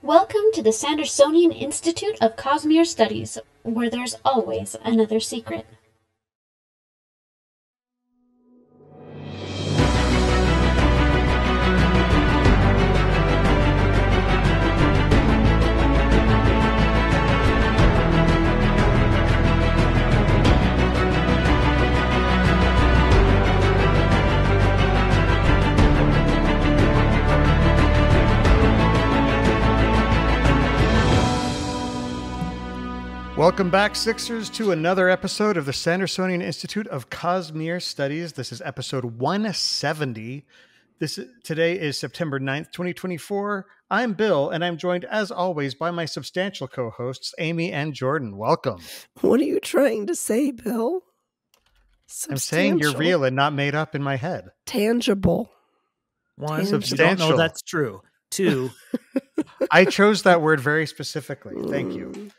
Welcome to the Sandersonian Institute of Cosmere Studies, where there's always another secret. Welcome back, Sixers, to another episode of the Sandersonian Institute of Cosmere Studies. This is episode 170. Today is September 9th, 2024. I'm Bill, and I'm joined, as always, by my substantial co-hosts, Amy and Jordan. Welcome. What are you trying to say, Bill? I'm saying you're real and not made up in my head. Tangible. One, substantial. You don't know that's true. Two, I chose that word very specifically. Thank you.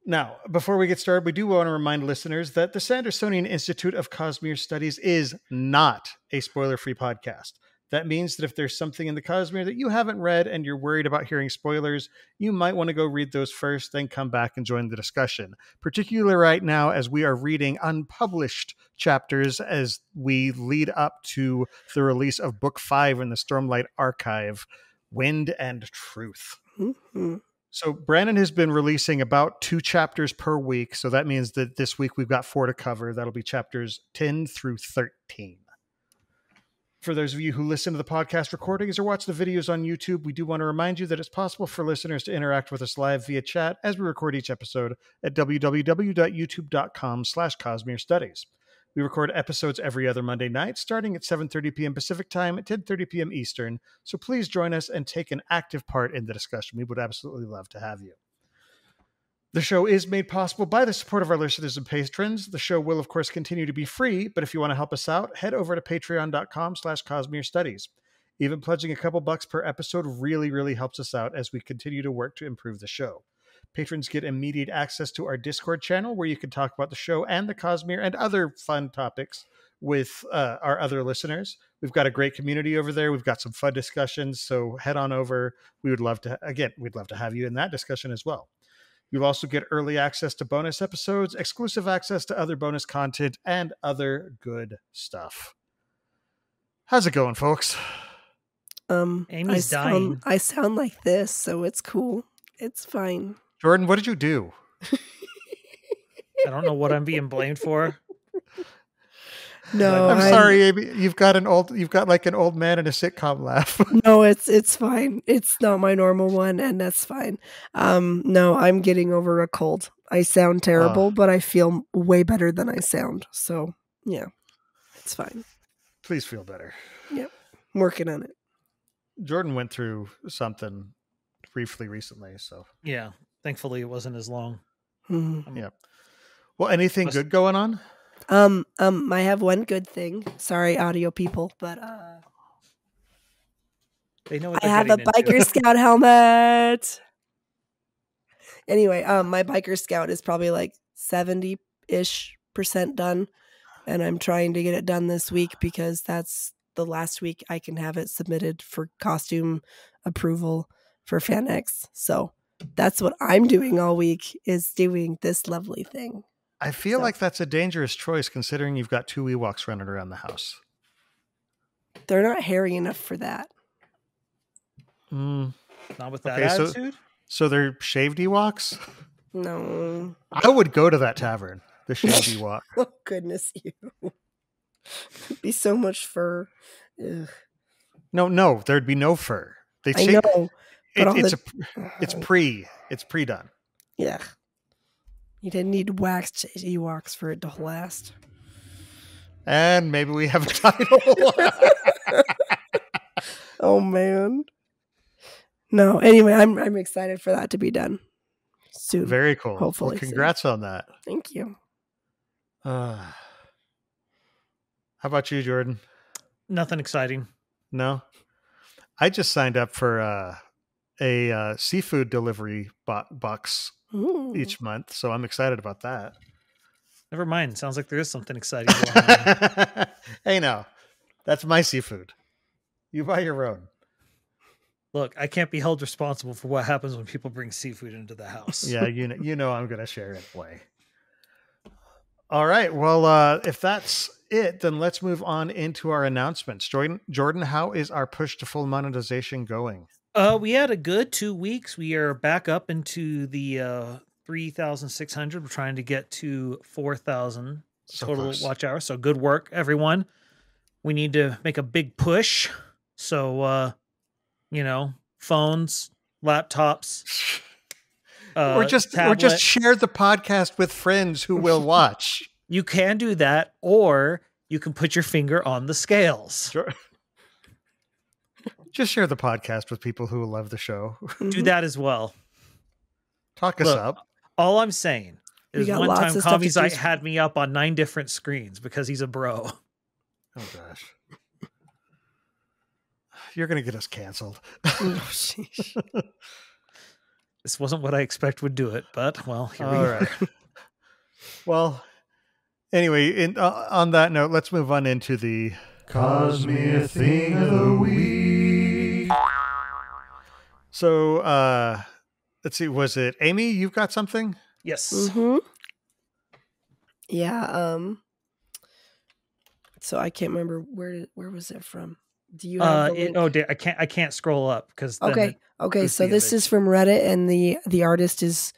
Now, before we get started, we do want to remind listeners that the Sandersonian Institute of Cosmere Studies is not a spoiler-free podcast. That means that if there's something in the Cosmere that you haven't read and you're worried about hearing spoilers, you might want to go read those first, then come back and join the discussion. Particularly right now, as we are reading unpublished chapters as we lead up to the release of Book 5 in the Stormlight Archive, Wind and Truth. Mm-hmm. So Brandon has been releasing about 2 chapters per week. So that means that this week we've got 4 to cover. That'll be chapters 10 through 13. For those of you who listen to the podcast recordings or watch the videos on YouTube, we do want to remind you that it's possible for listeners to interact with us live via chat as we record each episode at www.youtube.com/Cosmere Studies. We record episodes every other Monday night, starting at 7:30 p.m. Pacific time at 10:30 p.m. Eastern. So please join us and take an active part in the discussion. We would absolutely love to have you. The show is made possible by the support of our listeners and patrons. The show will, of course, continue to be free, but if you want to help us out, head over to patreon.com/Cosmere Studies. Even pledging a couple bucks per episode really, really helps us out as we continue to work to improve the show. Patrons get immediate access to our Discord channel where you can talk about the show and the Cosmere and other fun topics with our other listeners. We've got a great community over there. We've got some fun discussions, so head on over. We'd love to have you in that discussion as well. You'll also get early access to bonus episodes, exclusive access to other bonus content, and other good stuff. How's it going, folks? Amy's dying. I sound like this, so it's cool. It's fine. Jordan, what did you do? I don't know what I'm being blamed for. No, I'm sorry, Amy. You've got like an old man in a sitcom laugh. No, it's fine. It's not my normal one, and that's fine. No, I'm getting over a cold. I sound terrible, but I feel way better than I sound. So yeah, it's fine. Please feel better. Yep, I'm working on it. Jordan went through something briefly recently, so yeah. Thankfully, it wasn't as long. Mm-hmm. Yeah. Well, anything good going on? I have one good thing. Sorry, audio people, but they know what I have a Biker Scout helmet. Anyway, my Biker Scout is probably like 70-ish% done, and I'm trying to get it done this week because that's the last week I can have it submitted for costume approval for FanX. So that's what I'm doing all week, is doing this lovely thing. I feel like that's a dangerous choice considering you've got 2 Ewoks running around the house. They're not hairy enough for that. Not with that attitude? So they're shaved Ewoks? No. I would go to that tavern, the shaved Ewok. Oh, goodness, you. It'd be so much fur. Ugh. No, there'd be no fur. I know. It's pre-done. Yeah. You didn't need waxed Ewoks for it to last. And maybe we have a title. Oh man. No, anyway, I'm excited for that to be done soon. Very cool. Hopefully. Well, congrats on that. Thank you. How about you, Jordan? Nothing exciting. No? I just signed up for a seafood delivery box each month, so I'm excited about that. Never mind. Sounds like there is something exciting going on. Hey, now, that's my seafood. You buy your own. Look, I can't be held responsible for what happens when people bring seafood into the house. Yeah, you know I'm going to share it anyway. All right. Well, if that's it, then let's move on into our announcements. Jordan, how is our push to full monetization going? We had a good 2 weeks. We are back up into the 3,600. We're trying to get to 4,000 total close. watch hours. So good work, everyone. We need to make a big push. So, phones, laptops, or just share the podcast with friends who will watch. You can do that, or you can put your finger on the scales. Sure. Just share the podcast with people who love the show. Do that as well. Talk us up. All I'm saying is one time Kami's had me up on 9 different screens because he's a bro. Oh, gosh. You're going to get us canceled. Oh, sheesh. This wasn't what I expect would do it, but, well, here we are. Well, anyway, on that note, let's move on into the Cosmere Thing of the Week. So, let's see, was it Amy? You've got something? Yes. Mm-hmm. Yeah. So I can't remember where was it from? Do you have the link? I can't scroll up because okay. So this is from Reddit, and the artist is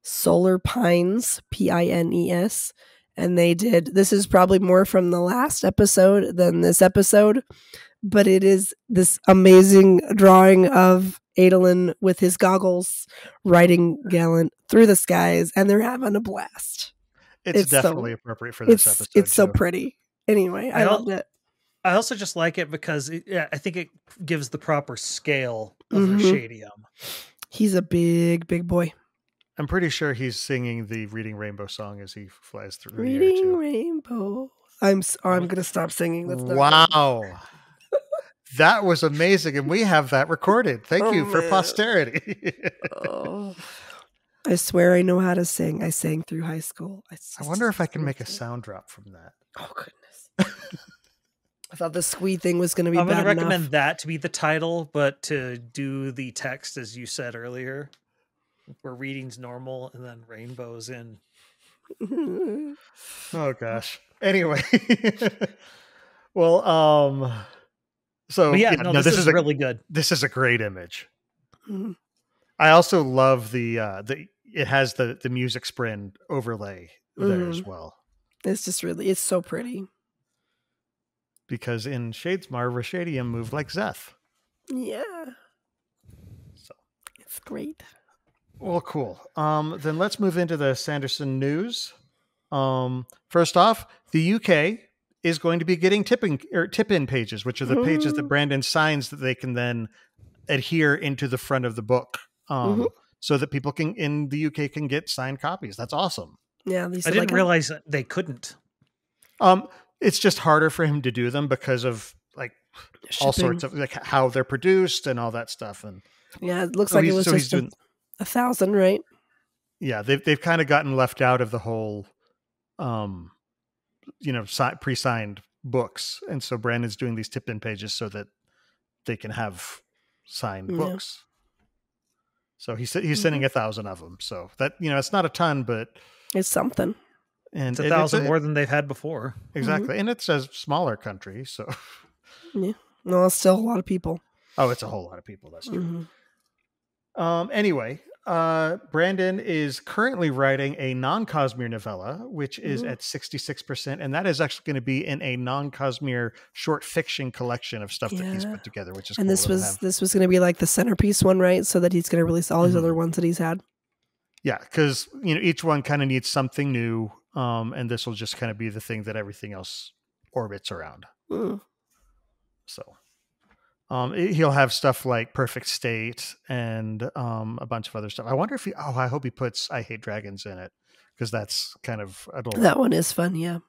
solarpines, Pines, and this is probably more from the last episode than this episode, but it is this amazing drawing of Adolin with his goggles riding Gallant through the skies, and they're having a blast. It's definitely appropriate for this episode. It's so pretty. Anyway, I loved it. I also just like it because I think it gives the proper scale of ReADiNg. He's a big boy. I'm pretty sure he's singing the Reading Rainbow song as he flies through. Reading Rainbow. I'm gonna stop singing. That's not wow. That was amazing, and we have that recorded. Thank you for posterity. I swear I know how to sing. I sang through high school. I wonder if I can make a sound drop from that. Oh, goodness. I thought the squee thing was going to be bad enough. I'm going to recommend that to be the title, but to do the text, as you said earlier, where reading's normal and then rainbows in. Oh, gosh. Anyway. Well, so this is really good. This is a great image. Mm-hmm. I also love it has the music sprint overlay there as well. It's just it's so pretty. Because in Shadesmar, ReADiNg moved like Zeth. Yeah. So it's great. Well, cool. Then let's move into the Sanderson news. First off, the UK is going to be getting tip-in pages, which are the pages that Brandon signs that they can then adhere into the front of the book, so that people in the UK can get signed copies. That's awesome. Yeah, I didn't realize that they couldn't. It's just harder for him to do them because of all sorts of how they're produced and all that stuff. And yeah, it looks like it was just 1,000, right? Yeah, they've kind of gotten left out of the whole, pre-signed books, and so Brandon's doing these tip-in pages so that they can have signed books. So he's sending 1,000 of them. So that it's not a ton, but it's something. And it's 1,000 more than they've had before. Exactly. And it's a smaller country, so yeah. No, it's still a lot of people. Oh, it's a whole lot of people. That's true. Anyway, Brandon is currently writing a non-Cosmere novella, which is at 66%, and that is actually going to be in a non-Cosmere short fiction collection of stuff that he's put together, which is and cool. This was going to be like the centerpiece one, right? So that he's going to release all these other ones that he's had. Yeah, because each one kind of needs something new, and this will just kind of be the thing that everything else orbits around. So. He'll have stuff like Perfect State and a bunch of other stuff. I wonder if I hope he puts I Hate Dragons in it, because that's kind of adult. That one is fun, yeah.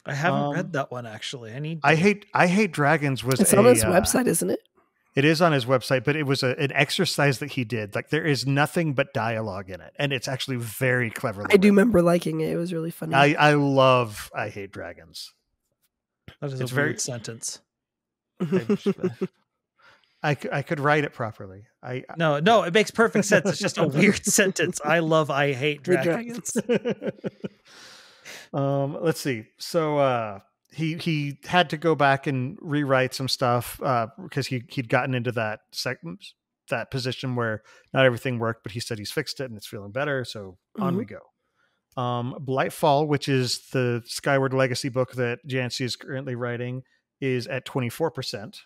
I haven't read that one actually. I Hate Dragons was it's on his website, isn't it? It is on his website, but it was an exercise that he did. Like, there is nothing but dialogue in it, and it's actually very clever. I do remember liking it. It was really funny. I love I Hate Dragons. That is a weird sentence. I could write it properly. No, it makes perfect sense. It's just a weird sentence. I hate dragons. Let's see. So he had to go back and rewrite some stuff because he'd gotten into that position where not everything worked, but he said he's fixed it and it's feeling better. So on we go. Blightfall, which is the Skyward Legacy book that Jancy is currently writing, is at 24%.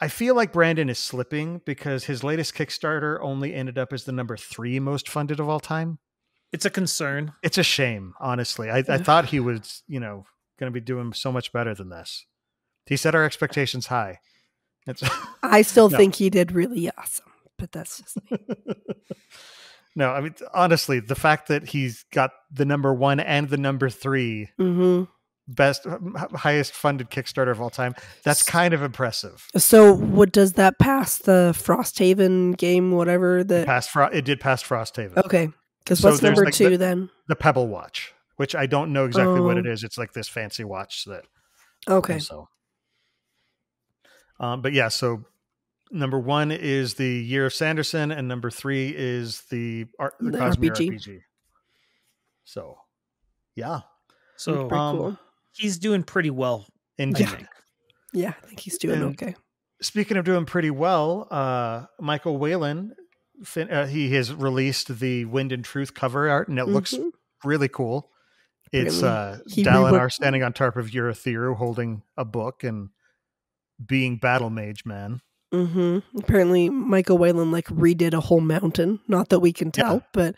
I feel like Brandon is slipping because his latest Kickstarter only ended up as the number 3 most funded of all time. It's a concern. It's a shame, honestly. I thought he was, going to be doing so much better than this. He set our expectations high. I still think he did really awesome, but that's just me. No, I mean, honestly, the fact that he's got the number 1 and the number 3 highest funded Kickstarter of all time, that's kind of impressive. So what does that pass the Frosthaven game, whatever? It did pass Frosthaven. Okay. Because what's number 2 then? The Pebble Watch, which I don't know exactly what it is. It's like this fancy watch that. Okay. So, but yeah, so number 1 is the Year of Sanderson, and number 3 is the Cosmere RPG. So, yeah. So cool. He's doing pretty well. I think. Yeah, I think he's doing okay. Speaking of doing pretty well, Michael Whalen, he has released the Wind and Truth cover art, and it looks really cool. It's Dalinar standing on top of Urithiru holding a book and being Battle Mage Man. Apparently Michael Whalen redid a whole mountain. Not that we can tell, but...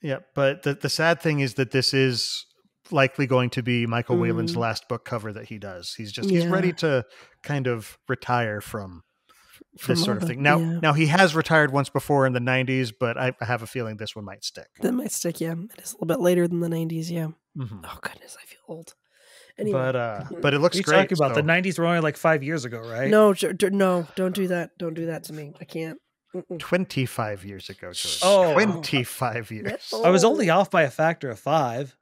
Yeah, but the sad thing is that this is likely going to be Michael Whalen's last book cover that he does. He's ready to kind of retire from this sort of thing. Now he has retired once before in the 90s, but I have a feeling this one might stick. That might stick, yeah. It is a little bit later than the 90s, yeah. Oh, goodness, I feel old. Anyway. But it looks great. You're talking about the 90s were only like 5 years ago, right? No, don't do that. Don't do that to me. I can't. 25 years ago, George. 25 years. I was only off by a factor of 5.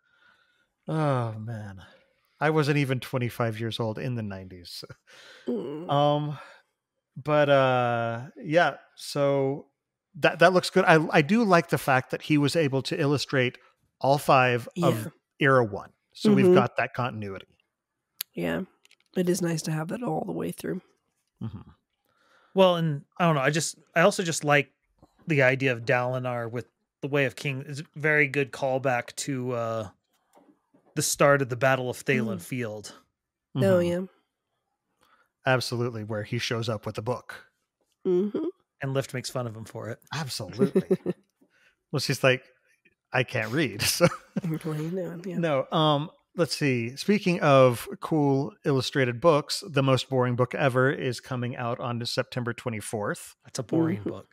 Oh, man. I wasn't even 25 years old in the 90s. Yeah, so that looks good. I do like the fact that he was able to illustrate all 5 of Era 1. So we've got that continuity. Yeah. It is nice to have that all the way through. Well, and I don't know. I also just like the idea of Dalinar with the Way of King. It's a very good callback to the start of the Battle of Thalen Field. Oh, yeah. Absolutely, where he shows up with the book. And Lift makes fun of him for it. Absolutely. Well, she's like, I can't read. So. No, let's see. Speaking of cool illustrated books, The Most Boring Book Ever is coming out on September 24th. That's a boring book.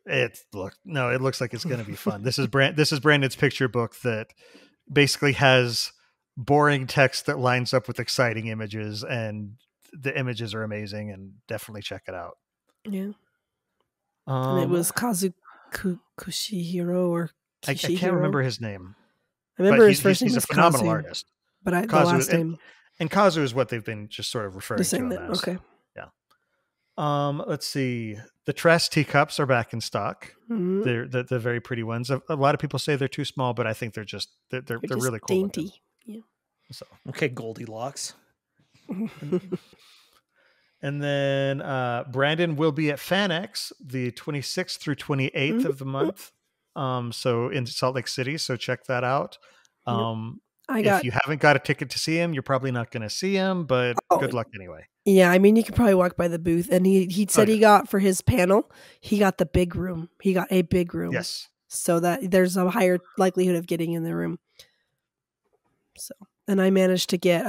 It looks like it's going to be fun. This is Brandon's picture book that basically has boring text that lines up with exciting images, and the images are amazing, and definitely check it out. Yeah. And it was Kushihiro or I can't remember his name. I remember his first name. He's a phenomenal artist. But the last name. And Kazu is what they've been just sort of referring to him as. Okay. Yeah. Let's see. The Tress teacups are back in stock. They're the very pretty ones. A lot of people say they're too small, but I think they're really cool. Dainty. Yeah. So okay, Goldilocks. And then Brandon will be at FanX the 26th through 28th of the month. So in Salt Lake City. So check that out. If you haven't got a ticket to see him, you're probably not going to see him, but good luck anyway. Yeah, I mean, you could probably walk by the booth. And he said he got, for his panel, he got the big room. He got a big room. Yes. So that there's a higher likelihood of getting in the room. So, and I managed to get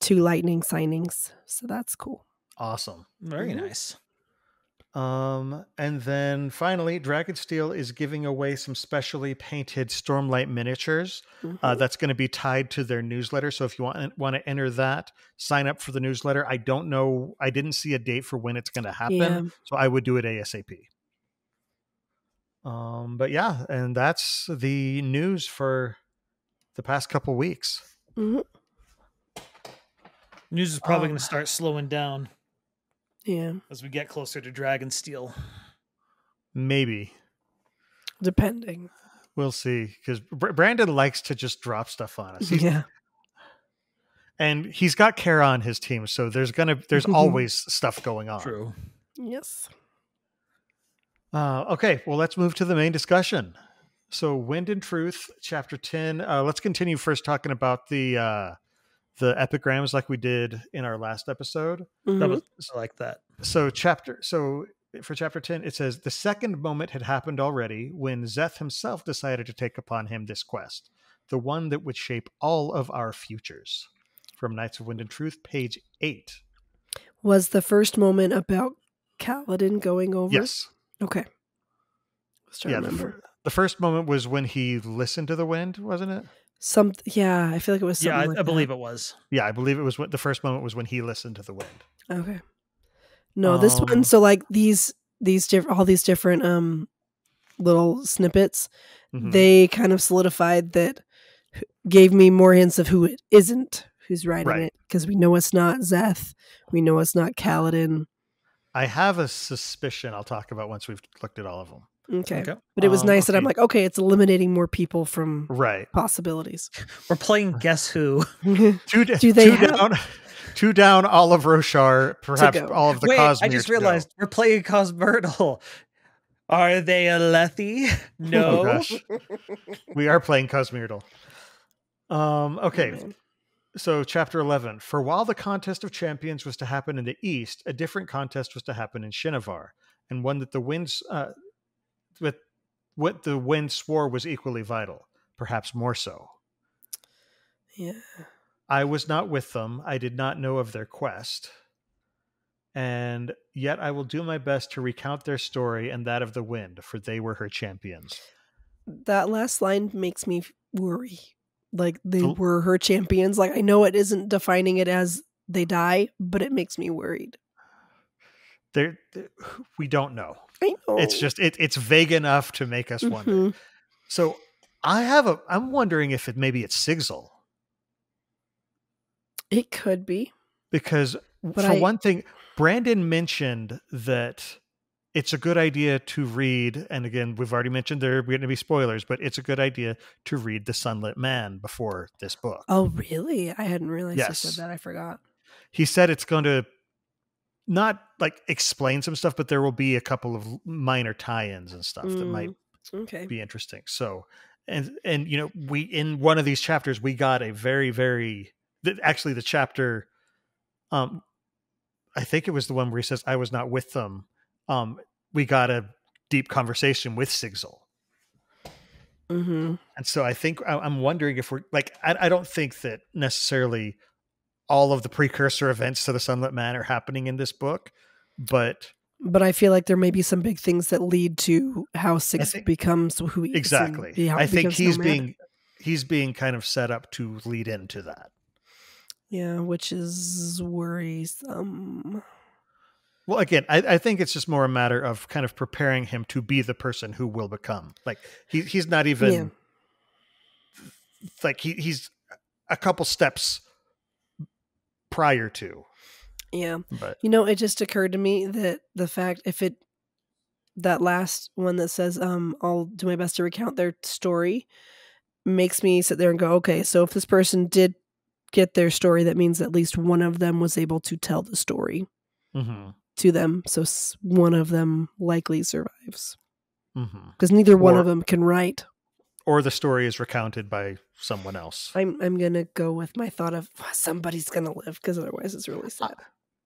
2 lightning signings. So that's cool. Awesome. Very nice. And then finally, Dragonsteel is giving away some specially painted Stormlight miniatures. That's going to be tied to their newsletter. So if you want to enter that, sign up for the newsletter. I don't know. I didn't see a date for when it's going to happen. Yeah. So I would do it ASAP. But yeah, and that's the news for the past couple weeks. News is probably going to start slowing down. Yeah. As we get closer to Dragonsteel. Maybe. Depending. We'll see. Because Brandon likes to just drop stuff on us. Yeah. And he's got Kara on his team, so there's always stuff going on. True. Yes. Okay, well, let's move to the main discussion. So, Wind and Truth, Chapter 10. Let's continue first talking about the epigrams like we did in our last episode. Mhm. I like that. So for Chapter 10, it says, the second moment had happened already when Szeth himself decided to take upon him this quest, the one that would shape all of our futures. From Knights of Wind and Truth, page 8. Was the first moment about Kaladin going over? Yes. Okay. Let's try to remember. The first moment was when he listened to the wind, wasn't it? Yeah, I feel like it was something like I believe that. it was. Yeah, I believe it was the first moment was when he listened to the wind. Okay. No, this one. So like all these different little snippets, they kind of solidified that, gave me more hints of who it isn't who's writing it, because we know it's not Szeth, we know it's not Kaladin. I have a suspicion I'll talk about once we've looked at all of them. Okay. But it was nice that I'm like, okay, it's eliminating more people from possibilities. We're playing Guess Who. Two down, all of Roshar, perhaps all of the Cosmere. I just realized we're playing Cosmere. Are they a Lethe? No. Oh, gosh. We are playing Cosmere. Okay. So, Chapter 11. For while the contest of champions was to happen in the east, a different contest was to happen in Shinovar, and one that the winds, with what the wind swore was equally vital, perhaps more so. Yeah. I was not with them. I did not know of their quest. And yet I will do my best to recount their story and that of the wind, for they were her champions. That last line makes me worry. Like, they were her champions. Like, I know it isn't defining it as they die, but it makes me worried. We don't know. I know. It's just it's vague enough to make us wonder. So I'm wondering if maybe it's Sigil. It could be. Because one thing, Brandon mentioned that it's a good idea to read, and again, we've already mentioned there are going to be spoilers, but it's a good idea to read The Sunlit Man before this book. Oh, really? I hadn't realized he said that. I forgot. He said it's going to not like explain some stuff, but there will be a couple of minor tie-ins and stuff that might be interesting. So, and you know, we in one of these chapters we got a very, very actually the chapter. I think it was the one where he says, "I was not with them." We got a deep conversation with Sigil. And so I think I'm wondering if we're like, I don't think that necessarily all of the precursor events to the Sunlit Man are happening in this book, but I feel like there may be some big things that lead to how SICS becomes who he is. Exactly. I think he's being kind of set up to lead into that. Yeah, which is worrisome. Well, again, I think it's just more a matter of kind of preparing him to be the person who will become. Like he's not even like he's a couple steps prior to. Yeah. But you know, it just occurred to me that the fact that last one that says I'll do my best to recount their story makes me sit there and go, okay, so if this person did get their story, that means at least one of them was able to tell the story. To them, so one of them likely survives because neither one of them can write, or the story is recounted by someone else. I'm gonna go with my thought of somebody's gonna live, because otherwise it's really sad.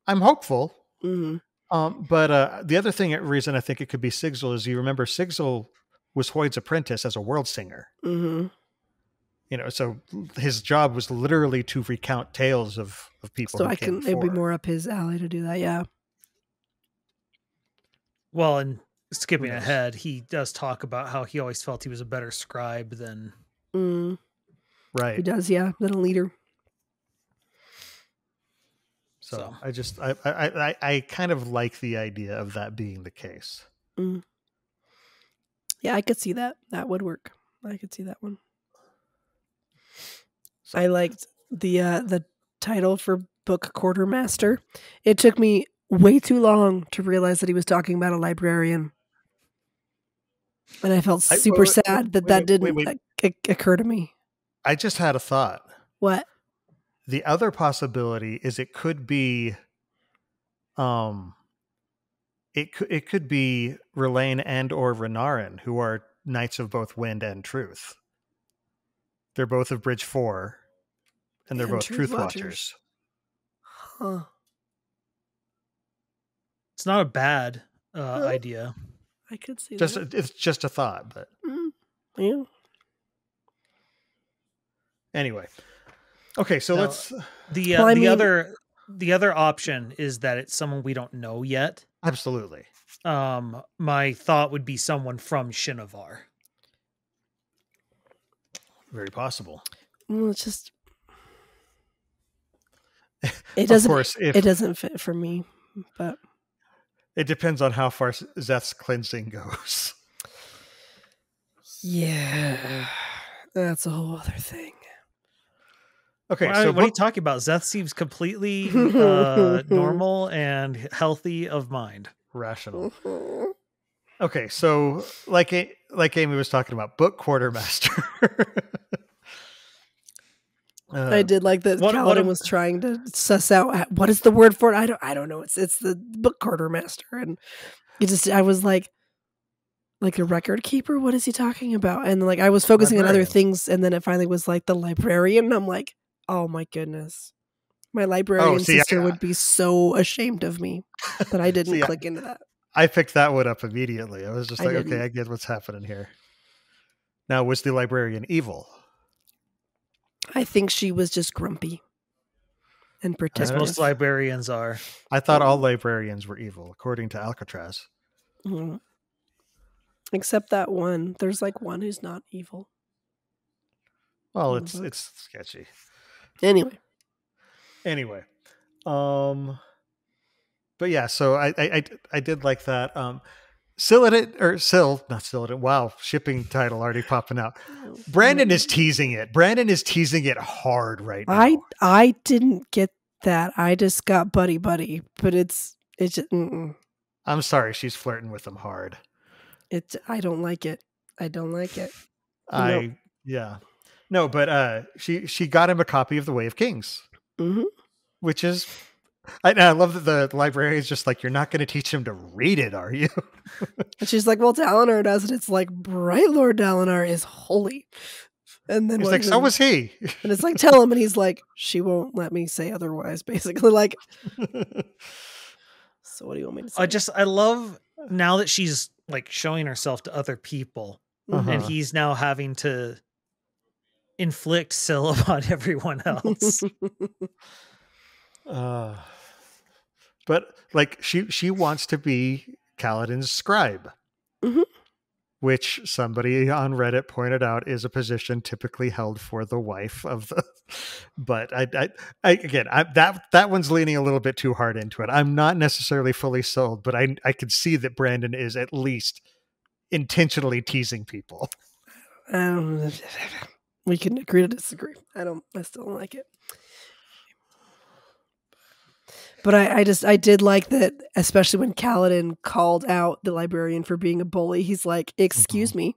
I'm hopeful. But the other reason I think it could be Sigil is, you remember Sigil was Hoyd's apprentice as a world singer. You know, so his job was literally to recount tales of people. So it'd be more up his alley to do that. Yeah. Well, and skipping ahead, he does talk about how he always felt he was a better scribe than... Right. He does, yeah, than a leader. So I kind of like the idea of that being the case. Yeah, I could see that. That would work. I could see that one. I liked the title for book quartermaster. It took me way too long to realize that he was talking about a librarian. And I felt super sad that didn't occur to me. I just had a thought. What? The other possibility is it could be it could be RAiNbOWWWW and or ReADiNg, who are Knights of both Wind and Truth. They're both of Bridge 4, and they're both Truth Watchers. Huh. It's not a bad idea. I could see that. It's just a thought, but yeah. Anyway. Okay, so let's the other option is that it's someone we don't know yet. Absolutely. My thought would be someone from Shinovar. Very possible. Well, it's just it doesn't fit for me, but it depends on how far Zeth's cleansing goes. Yeah, that's a whole other thing. Okay, well, so what are you talking about? Zeth seems completely normal and healthy of mind. Rational. Okay, so like Amy was talking about, book quartermaster. I did like that Kaladin was trying to suss out what is the word for it. I don't know. It's the book quartermaster, and I was like a record keeper. What is he talking about? And like I was focusing on other things, and then it finally was like the librarian. And I'm like, oh my goodness, my librarian sister would be so ashamed of me that I didn't click into that. I picked that one up immediately. I was just like, okay, I get what's happening here. Now, was the librarian evil? I think she was just grumpy and protective. As most librarians are. I thought all librarians were evil, according to Alcatraz. Mm-hmm. Except that one. There's like one who's not evil. Well, it's sketchy. Anyway. But yeah, so I did like that. Silladin. Wow, shipping title already popping out. Brandon is teasing it. Brandon is teasing it hard right now. I didn't get that. I just got buddy, but it's just. I'm sorry, she's flirting with him hard. I don't like it. Yeah. No, but she got him a copy of The Way of Kings, which is. I love that the librarian's just like, you're not going to teach him to read it, are you? And she's like, well, Dalinar does it. It's like, Bright Lord Dalinar is holy. And then he's like, so was he. And it's like, tell him. And he's like, she won't let me say otherwise, basically. Like, so what do you want me to say? I love now that she's like showing herself to other people and he's now having to inflict Syl upon everyone else. But like she wants to be Kaladin's scribe, which somebody on Reddit pointed out is a position typically held for the wife of the. But that one's leaning a little bit too hard into it. I'm not necessarily fully sold, but I could see that Brandon is at least intentionally teasing people. We can agree to disagree. I still don't like it. But I did like that, especially when Kaladin called out the librarian for being a bully. He's like, excuse me,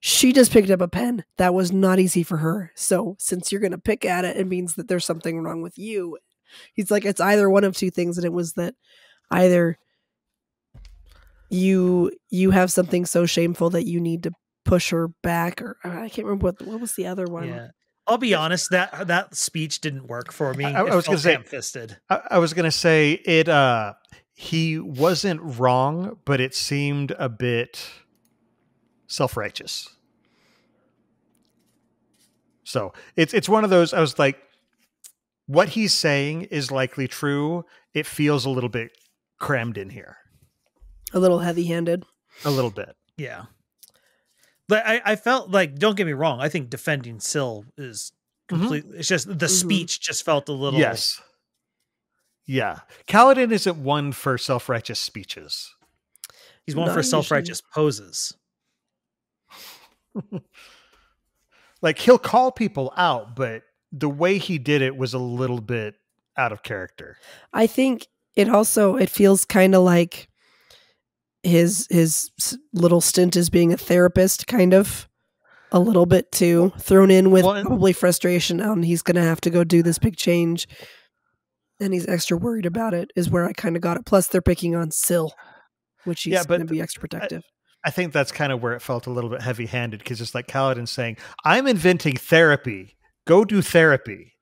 she just picked up a pen. That was not easy for her. So since you're going to pick at it, it means that there's something wrong with you. He's like, it's either one of two things. And it was that either you have something so shameful that you need to push her back, or I can't remember what was the other one. Yeah. I'll be honest, that speech didn't work for me. I was going to say, ham-fisted. I was going to say it. He wasn't wrong, but it seemed a bit self-righteous. So it's one of those. I was like, what he's saying is likely true. It feels a little bit crammed in here, a little heavy-handed, a little bit. Yeah. But I felt like, don't get me wrong, I think defending Syl is completely, it's just the speech just felt a little. Yes. Yeah. Kaladin isn't one for self-righteous speeches. He's one for self-righteous poses. Like, he'll call people out, but the way he did it was a little bit out of character. I think it feels kind of like his little stint as being a therapist, kind of a little bit too, thrown in with probably frustration on he's going to have to go do this big change, and he's extra worried about it, is where I kind of got it. Plus, they're picking on Syl, which he's going to be extra protective. I think that's kind of where it felt a little bit heavy-handed, because it's like Kaladin saying, I'm inventing therapy. Go do therapy.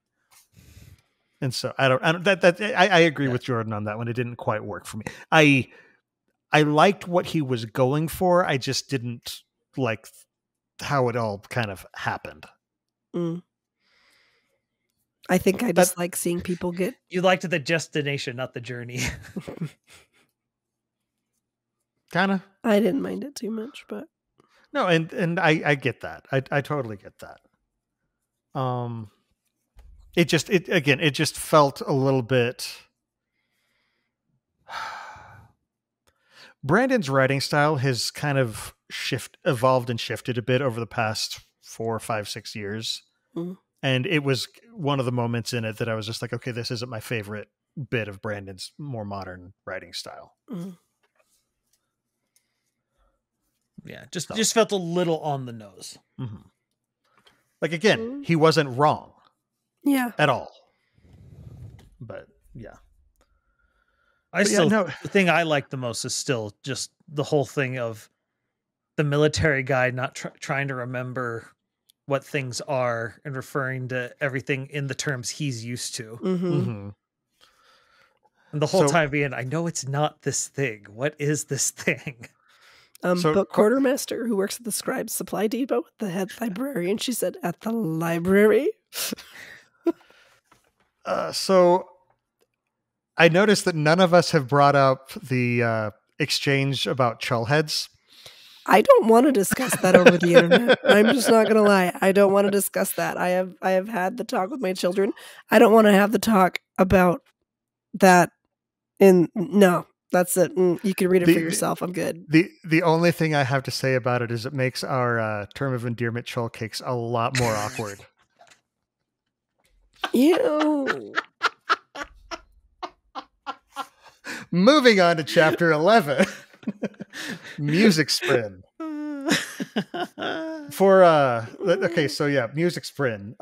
And so I agree with Jordan on that one. It didn't quite work for me. I liked what he was going for. I just didn't like how it all kind of happened. I think I just like seeing people get... You liked the destination, not the journey. Kind of. I didn't mind it too much, but... No, and I get that. I totally get that. It just felt a little bit... Brandon's writing style has kind of evolved and shifted a bit over the past 4, 5, 6 years. And it was one of the moments in it that I was just like, okay, this isn't my favorite bit of Brandon's more modern writing style. Yeah, just felt a little on the nose. Like, again, he wasn't wrong. Yeah. At all. But, yeah. The thing I like the most is still just the whole thing of the military guy not trying to remember what things are and referring to everything in the terms he's used to. And the whole time being, I know it's not this thing. What is this thing? But Quartermaster, who works at the Scribe Supply Depot, the head librarian, she said, at the library? So I noticed that none of us have brought up the exchange about chullheads. I don't want to discuss that over the internet. I'm just not going to lie. I don't want to discuss that. I have had the talk with my children. I don't want to have the talk about that. No, that's it. You can read it for yourself. I'm good. The only thing I have to say about it is it makes our term of endearment chull cakes a lot more awkward. Ew. Moving on to chapter 11. Music Sprin. Music Sprin.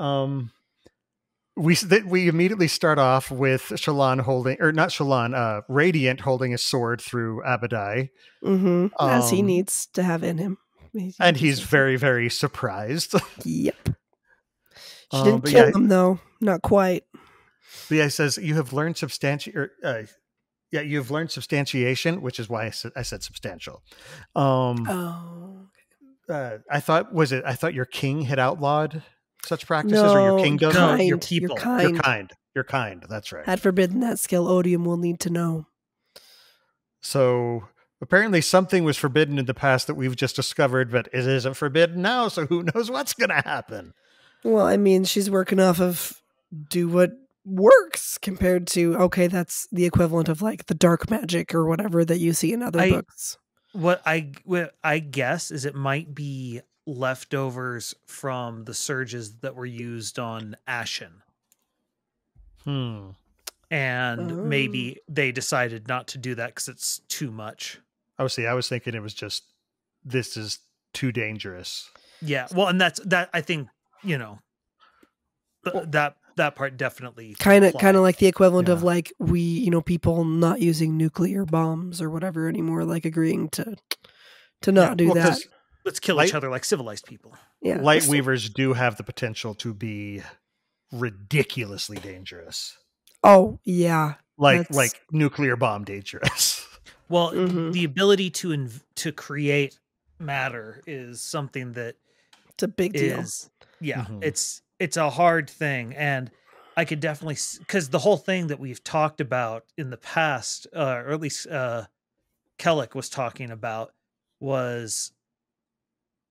We immediately start off with Shallan Radiant holding a sword through Abadai. As he needs to have in him. And he's very, very surprised. Yep. She didn't kill him, though. Not quite. But yeah, it says, you have learned you've learned substantiation, which is why I said substantial. I thought your king had outlawed such practices, or your kingdom? No, your people. You're kind. That's right. Had forbidden that skill, Odium will need to know. So apparently something was forbidden in the past that we've just discovered, but it isn't forbidden now, so who knows what's going to happen? Well, I mean, she's working off of do what works compared to, okay, that's the equivalent of like the dark magic or whatever that you see in other books. What I guess is it might be leftovers from the surges that were used on Ashen. And maybe they decided not to do that because it's too much. I was thinking it was just, this is too dangerous. Yeah. Well, and that I think, that part definitely kind of like the equivalent of like people not using nuclear bombs or whatever anymore, like agreeing to not do that. Let's kill each other like civilized people. Yeah. Light weavers do have the potential to be ridiculously dangerous. Oh yeah. Like nuclear bomb dangerous. Well, the ability to create matter is something that it's a big deal. Yeah, it's a hard thing, and I could definitely, because the whole thing that we've talked about in the past, or at least Kellic was talking about, was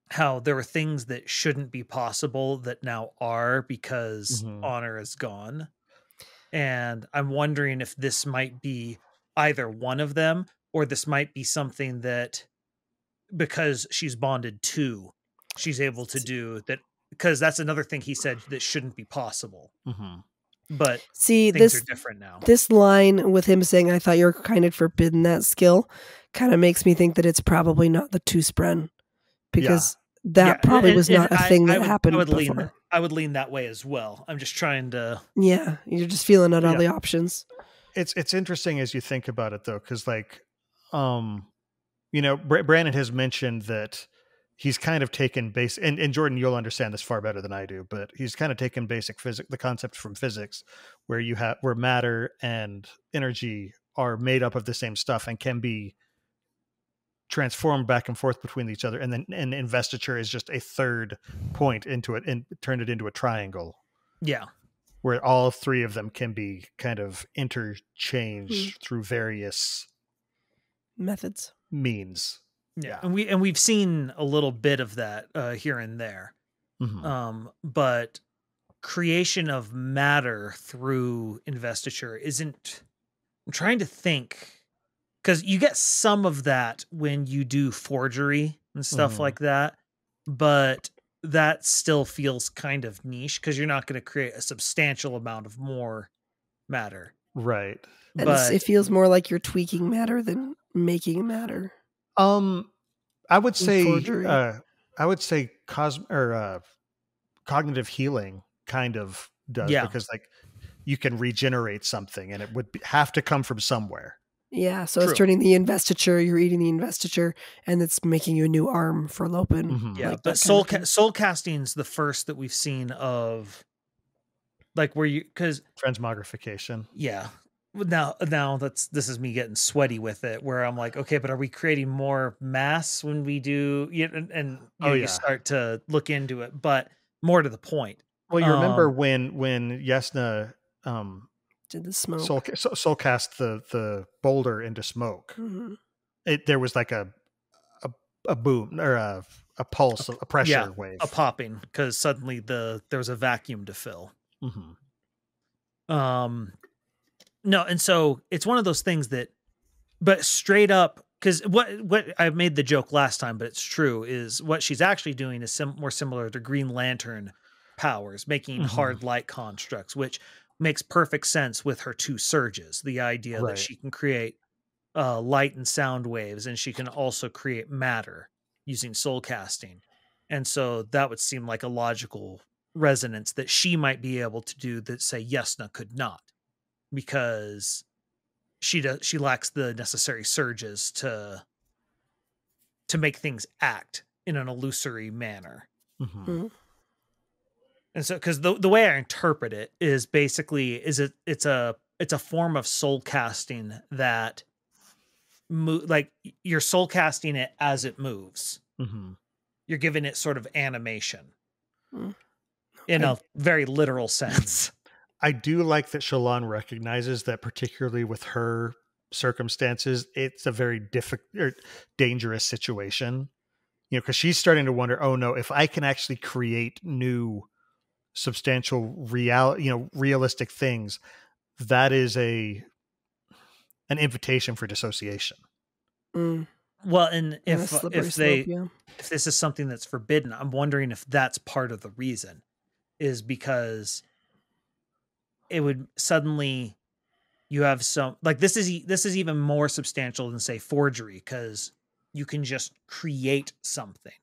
how there were things that shouldn't be possible that now are because honor is gone. And I'm wondering if this might be either one of them, or this might be something that, because she's bonded to, she's able to do that, because that's another thing he said that shouldn't be possible. but See, things are different now. This line with him saying, I thought you were kind of forbidden that skill, kind of makes me think that it's probably not the two-spren, because that probably was not a thing that happened before. I would lean that way as well. I'm just trying to... Yeah, you're just feeling out all the options. It's interesting as you think about it, though, because, like, you know, Brandon has mentioned that he's kind of taken and Jordan, you'll understand this far better than I do, but he's kind of taken basic physics, the concept from physics, where matter and energy are made up of the same stuff and can be transformed back and forth between each other, and then investiture is just a third point into it and turn it into a triangle. Yeah. Where all three of them can be kind of interchanged through various methods, means. Yeah. And we've seen a little bit of that here and there. But creation of matter through investiture isn't... I'm trying to think, because you get some of that when you do forgery and stuff like that, but that still feels kind of niche because you're not going to create a substantial amount of more matter. Right. And it feels more like you're tweaking matter than making matter. I would say cognitive healing kind of does, because, like, you can regenerate something and it would have to come from somewhere. Yeah, so it's turning the investiture, you're eating the investiture, and it's making you a new arm for Lopin. Yeah, but soul casting's the first that we've seen of, like, where you... because transmogrification. Yeah. Now this is me getting sweaty with it, where I'm like, okay, but are we creating more mass when we do... you start to look into it, but more to the point. Well, you remember when Yesna... did the smoke soul cast the boulder into smoke. There was like a boom or a pulse, a pressure wave, a popping, because suddenly there was a vacuum to fill. No, and so it's one of those things that, but straight up, because what I made the joke last time, but it's true, is what she's actually doing is more similar to Green Lantern powers, making hard light constructs, which makes perfect sense with her two surges. The idea that she can create light and sound waves, and she can also create matter using soul casting. And so that would seem like a logical resonance that she might be able to do that, say, Yesna could not, because she lacks the necessary surges to make things act in an illusory manner. And so, because the way I interpret it is basically it's a form of soul casting that like you're soul casting it as it moves. You're giving it sort of animation in a very literal sense. I do like that Shallan recognizes that, particularly with her circumstances, it's a very dangerous situation. You know, because she's starting to wonder, oh no, if I can actually create new substantial realistic things, that is an invitation for dissociation. Well, and if this is something that's forbidden, I'm wondering if that's part of the reason, is because it would suddenly, you have some, like, this is even more substantial than, say, forgery, because you can just create something.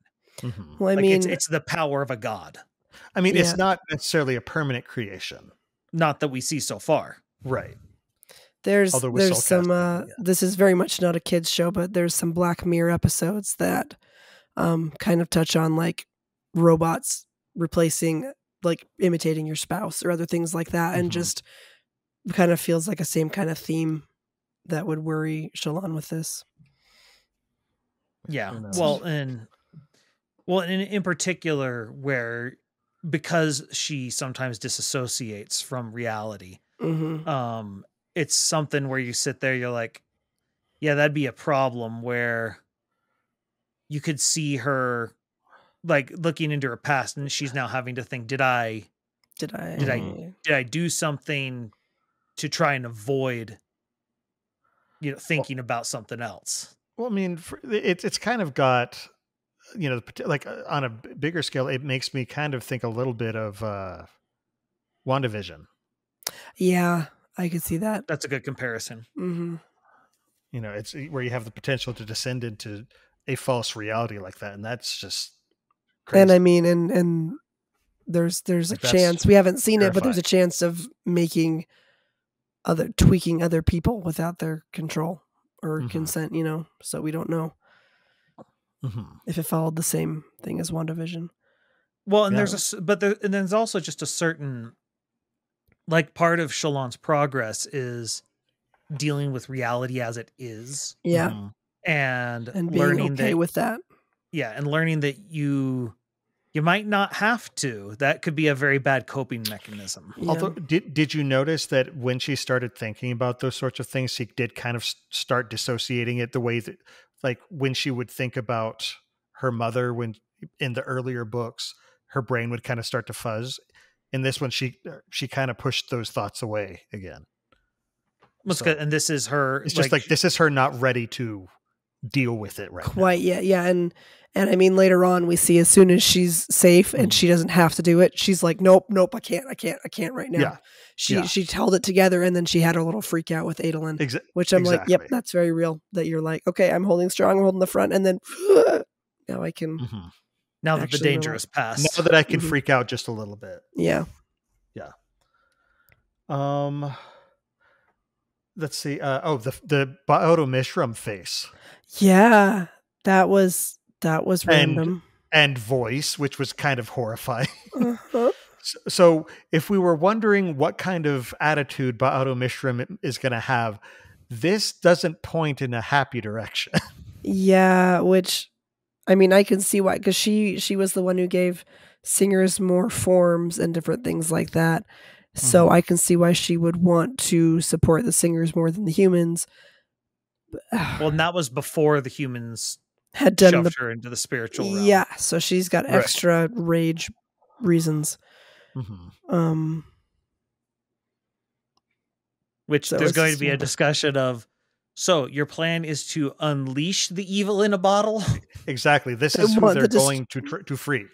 Well, I mean, it's the power of a god. I mean, it's not necessarily a permanent creation. Not that we see so far. Right. There's some, this is very much not a kid's show, but there's some Black Mirror episodes that kind of touch on, like, robots replacing, like, imitating your spouse or other things like that. And just kind of feels like a same kind of theme that would worry Shallan with this. Yeah. Well, and in particular, where, because she sometimes disassociates from reality, it's something where you sit there, you're like, yeah, that'd be a problem, where you could see her, like, looking into her past, and she's now having to think, did I do something to try and avoid, thinking about something else? Well, I mean, it's kind of got, like, on a bigger scale, it makes me kind of think a little bit of WandaVision. Yeah, I could see that. That's a good comparison. Mm-hmm. You know, it's where you have the potential to descend into a false reality like that, and that's just crazy. And I mean, and there's a chance, we haven't seen it, but there's a chance of tweaking other people without their control or consent, you know, so we don't know if it followed the same thing as WandaVision. Well, and there's also just a certain, like, part of Shallan's progress is dealing with reality as it is. Yeah. And being learning okay with that. Yeah. And learning that you might not have to. That could be a very bad coping mechanism. Yeah. Although, did you notice that when she started thinking about those sorts of things, she did kind of start dissociating it the way that, like, when she would think about her mother, when in the earlier books, her brain would kind of start to fuzz. In this one, she kind of pushed those thoughts away again. And this is her. It's just like this is her not ready to deal with it right quite now. Yeah. And I mean, later on we see as soon as she's safe and she doesn't have to do it, she's like, nope, I can't right now. Yeah. She held it together, and then she had her little freak out with Adolin, which I'm like, yep, that's very real. That you're like, okay, I'm holding strong, I'm holding the front, and then now I can. Now that the danger is past. Now that I can freak out just a little bit. Yeah. Yeah. Let's see. The Ba'odo Mishram face. Yeah, that was random. And voice, which was kind of horrifying. So if we were wondering what kind of attitude Ba'odo Mishram is going to have, this doesn't point in a happy direction. Yeah, which, I mean, I can see why, because she was the one who gave singers more forms and different things like that. So I can see why she would want to support the singers more than the humans. Well, and that was before the humans had done her into the spiritual realm. Yeah, so she's got extra rage reasons. Which there's going to be a discussion of, so your plan is to unleash the evil in a bottle? Exactly. This is who they're going to free.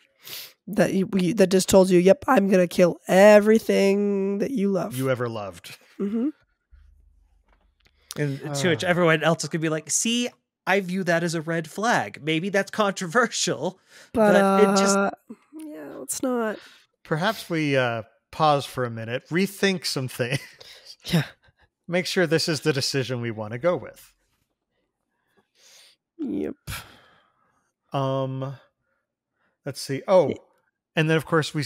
That just told you, yep, I'm going to kill everything that you love. You ever loved. And to which everyone else is going to be like, see, I view that as a red flag. Maybe that's controversial, but it just... yeah, it's not. Perhaps we pause for a minute, rethink some things. Yeah. Make sure this is the decision we want to go with. Yep. Let's see. Oh, and then of course we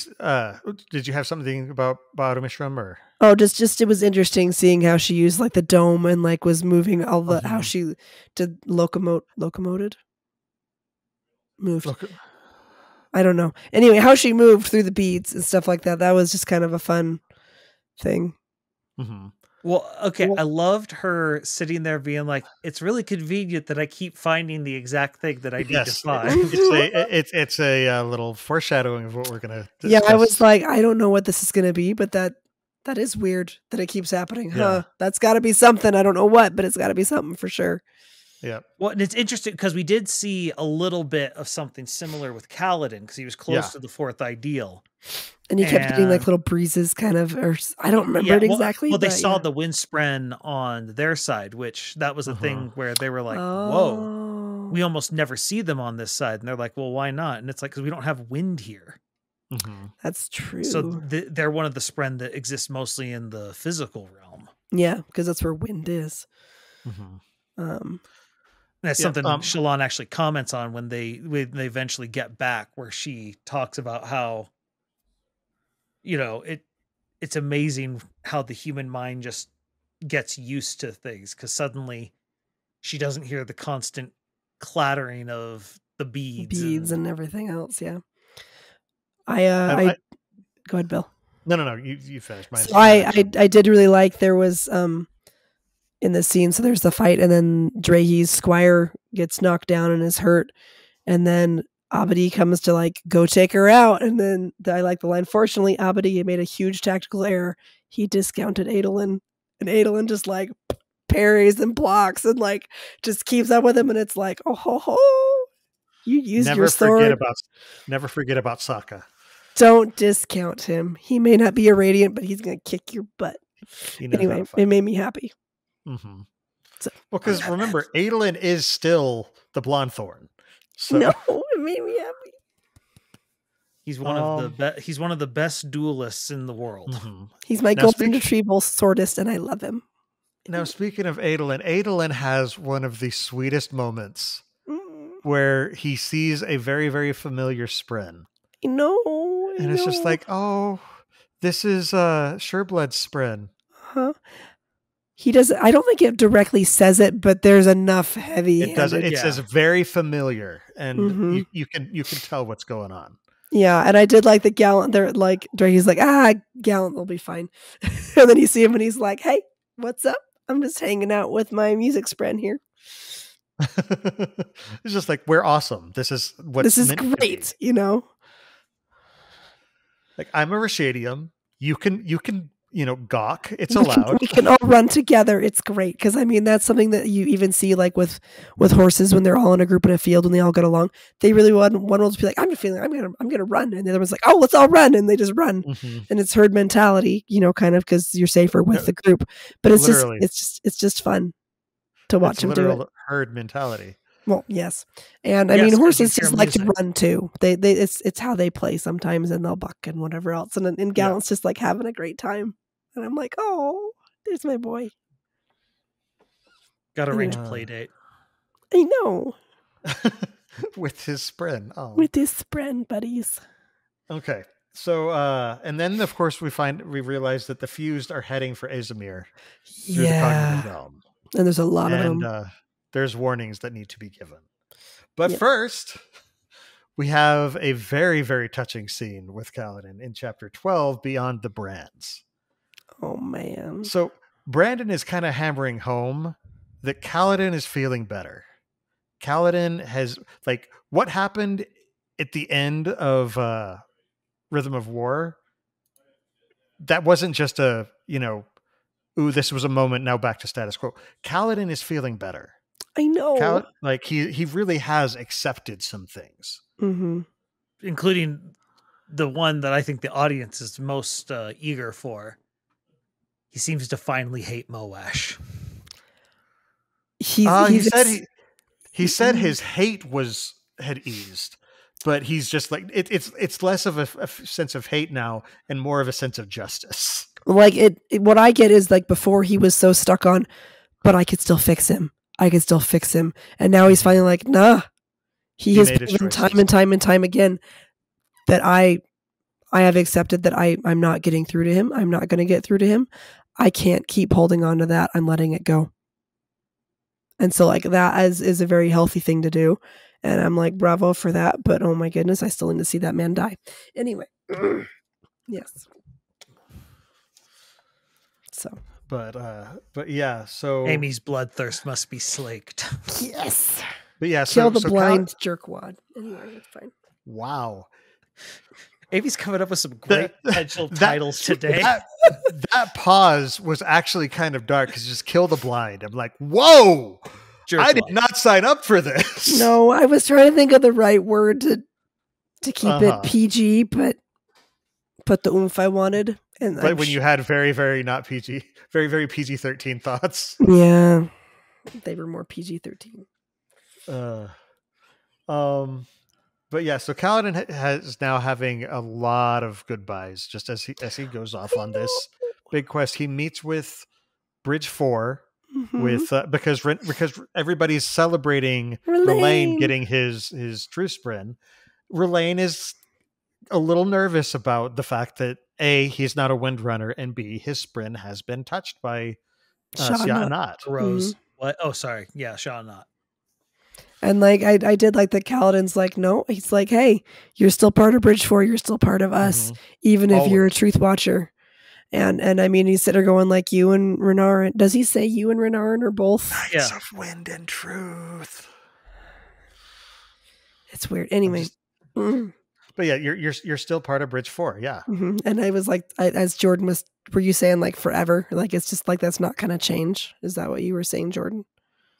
did you have something about Ba'odo Mishram or? Oh, just it was interesting seeing how she used like the dome and like was moving all the how she did locomoted. I don't know. Anyway, how she moved through the beads and stuff like that. That was just kind of a fun thing. Well, okay. I loved her sitting there being like, it's really convenient that I keep finding the exact thing that I need to find. It's a little foreshadowing of what we're going to discuss. Yeah, I was like, I don't know what this is going to be, but that is weird that it keeps happening. Huh? That's got to be something. I don't know what, but it's got to be something for sure. Yeah. Well, and it's interesting because we did see a little bit of something similar with Kaladin because he was close to the fourth ideal. And he kept getting like little breezes kind of, or I don't remember it exactly. Well, they saw the wind spren on their side, which that was a thing where they were like, whoa, we almost never see them on this side. And they're like, well, why not? And it's like, because we don't have wind here. That's true. So they're one of the spren that exists mostly in the physical realm. Yeah, because that's where wind is. That's something Shallan actually comments on when they eventually get back, where she talks about how, you know, it's amazing how the human mind just gets used to things because suddenly she doesn't hear the constant clattering of the beads and everything else. Yeah. I go ahead, Bill. No. You finish. So I did really like there was in the scene. So there's the fight, and then Drahe's squire gets knocked down and is hurt, and then Abadi comes to like go take her out, and then I like the line. Fortunately, Abadi made a huge tactical error. He discounted Adolin, and Adolin just like parries and blocks and like just keeps up with him, and it's like, oh ho ho, you used your sword. Never forget about Sokka. Don't discount him. He may not be a Radiant, but he's gonna kick your butt. He knows how Anyway, to fight. it made me happy. Mm-hmm. So, Well, because remember, Adolin is still the Blonde Thorn. So no, it made me happy. He's one of the best duelists in the world. Mm-hmm. He's my Now, golden retrieval swordist, and I love him. Now, speaking of Adolin has one of the sweetest moments where he sees a very, very familiar Spren. And it's just like, oh, this is Sureblood's Spren. Huh? He doesn't. I don't think it directly says it, but there's enough heavy. It does. It says very familiar, and you can tell what's going on. Yeah, and I did like the Gallant. They're like, he's like, Gallant will be fine, and then you see him, and he's like, hey, what's up? I'm just hanging out with my music Spren here. It's just like, we're awesome. This is great, Like, I'm a Rashadium. You can gawk. It's allowed. We can all run together. It's great because that's something that you even see like with horses when they're all in a group in a field and they all get along. They really want one will be like, I'm gonna run, and the other one's like, oh, let's all run, and they just run, and it's herd mentality, kind of because you're safer with the group. But it's just fun to watch them do it. Herd mentality. Well, yes, and horses just like to run too. It's how they play sometimes, and they'll buck and whatever else. And Gallant's just like having a great time, and I'm like, oh, there's my boy. Got to arrange a play date. I know. With his Spren. Oh. With his Spren buddies. Okay, so and then of course we realize that the Fused are heading for Azamir. Through the Cognitive Realm. And there's a lot of them. There's warnings that need to be given. But first, we have a very, very touching scene with Kaladin in chapter 12, Beyond the Brands. Oh, man. So Brandon is kind of hammering home that Kaladin is feeling better. Kaladin has, like, what happened at the end of Rhythm of War, that wasn't just a, ooh, this was a moment, now back to status quo. Kaladin is feeling better. I know. He really has accepted some things. Mm-hmm. Including the one that I think the audience is most eager for. He seems to finally hate Moash. He said his hate had eased, but he's just like it's less of a sense of hate now and more of a sense of justice. Like what I get is like before he was so stuck on, but I could still fix him. And now he's finally like, nah. He has proven time and time again that I have accepted that I'm not getting through to him. I'm not going to get through to him. I can't keep holding on to that. I'm letting it go. And so like that is a very healthy thing to do. And I'm like, bravo for that. But oh my goodness, I still need to see that man die. Anyway. Yes. So. But yeah, so Amy's bloodthirst must be slaked. Yes. But yeah, kill the blind jerkwad. Anyway, it's fine. Wow. Amy's coming up with some great potential titles today. That pause was actually kind of dark because just kill the blind. I'm like, whoa! Jerkwad. I did not sign up for this. No, I was trying to think of the right word to keep it PG, but the oomph I wanted. But when you had very, very not PG, very, very PG-13 thoughts. Yeah. They were more PG-13. But yeah, so Kaladin is now having a lot of goodbyes just as he goes off on this big quest. He meets with Bridge 4 with because everybody's celebrating RAiNe getting his true Spren. RAiNe is a little nervous about the fact that A, he's not a Windrunner, and B, his Spren has been touched by Sja-anat. Rose. What? Oh, sorry. Yeah, Sja-anat. And like I did like that Kaladin's like, no, he's like, hey, you're still part of Bridge 4, you're still part of us, even if you're a Truth Watcher. And I mean, he's sitting there going like, you and Renarin. Does he say you and Renarin are both? Knights of Wind and Truth. It's weird. Anyway. But yeah, you're still part of Bridge 4, yeah. And I was like, as Jordan was, were you saying like forever? Like it's just like that's not gonna change. Is that what you were saying, Jordan?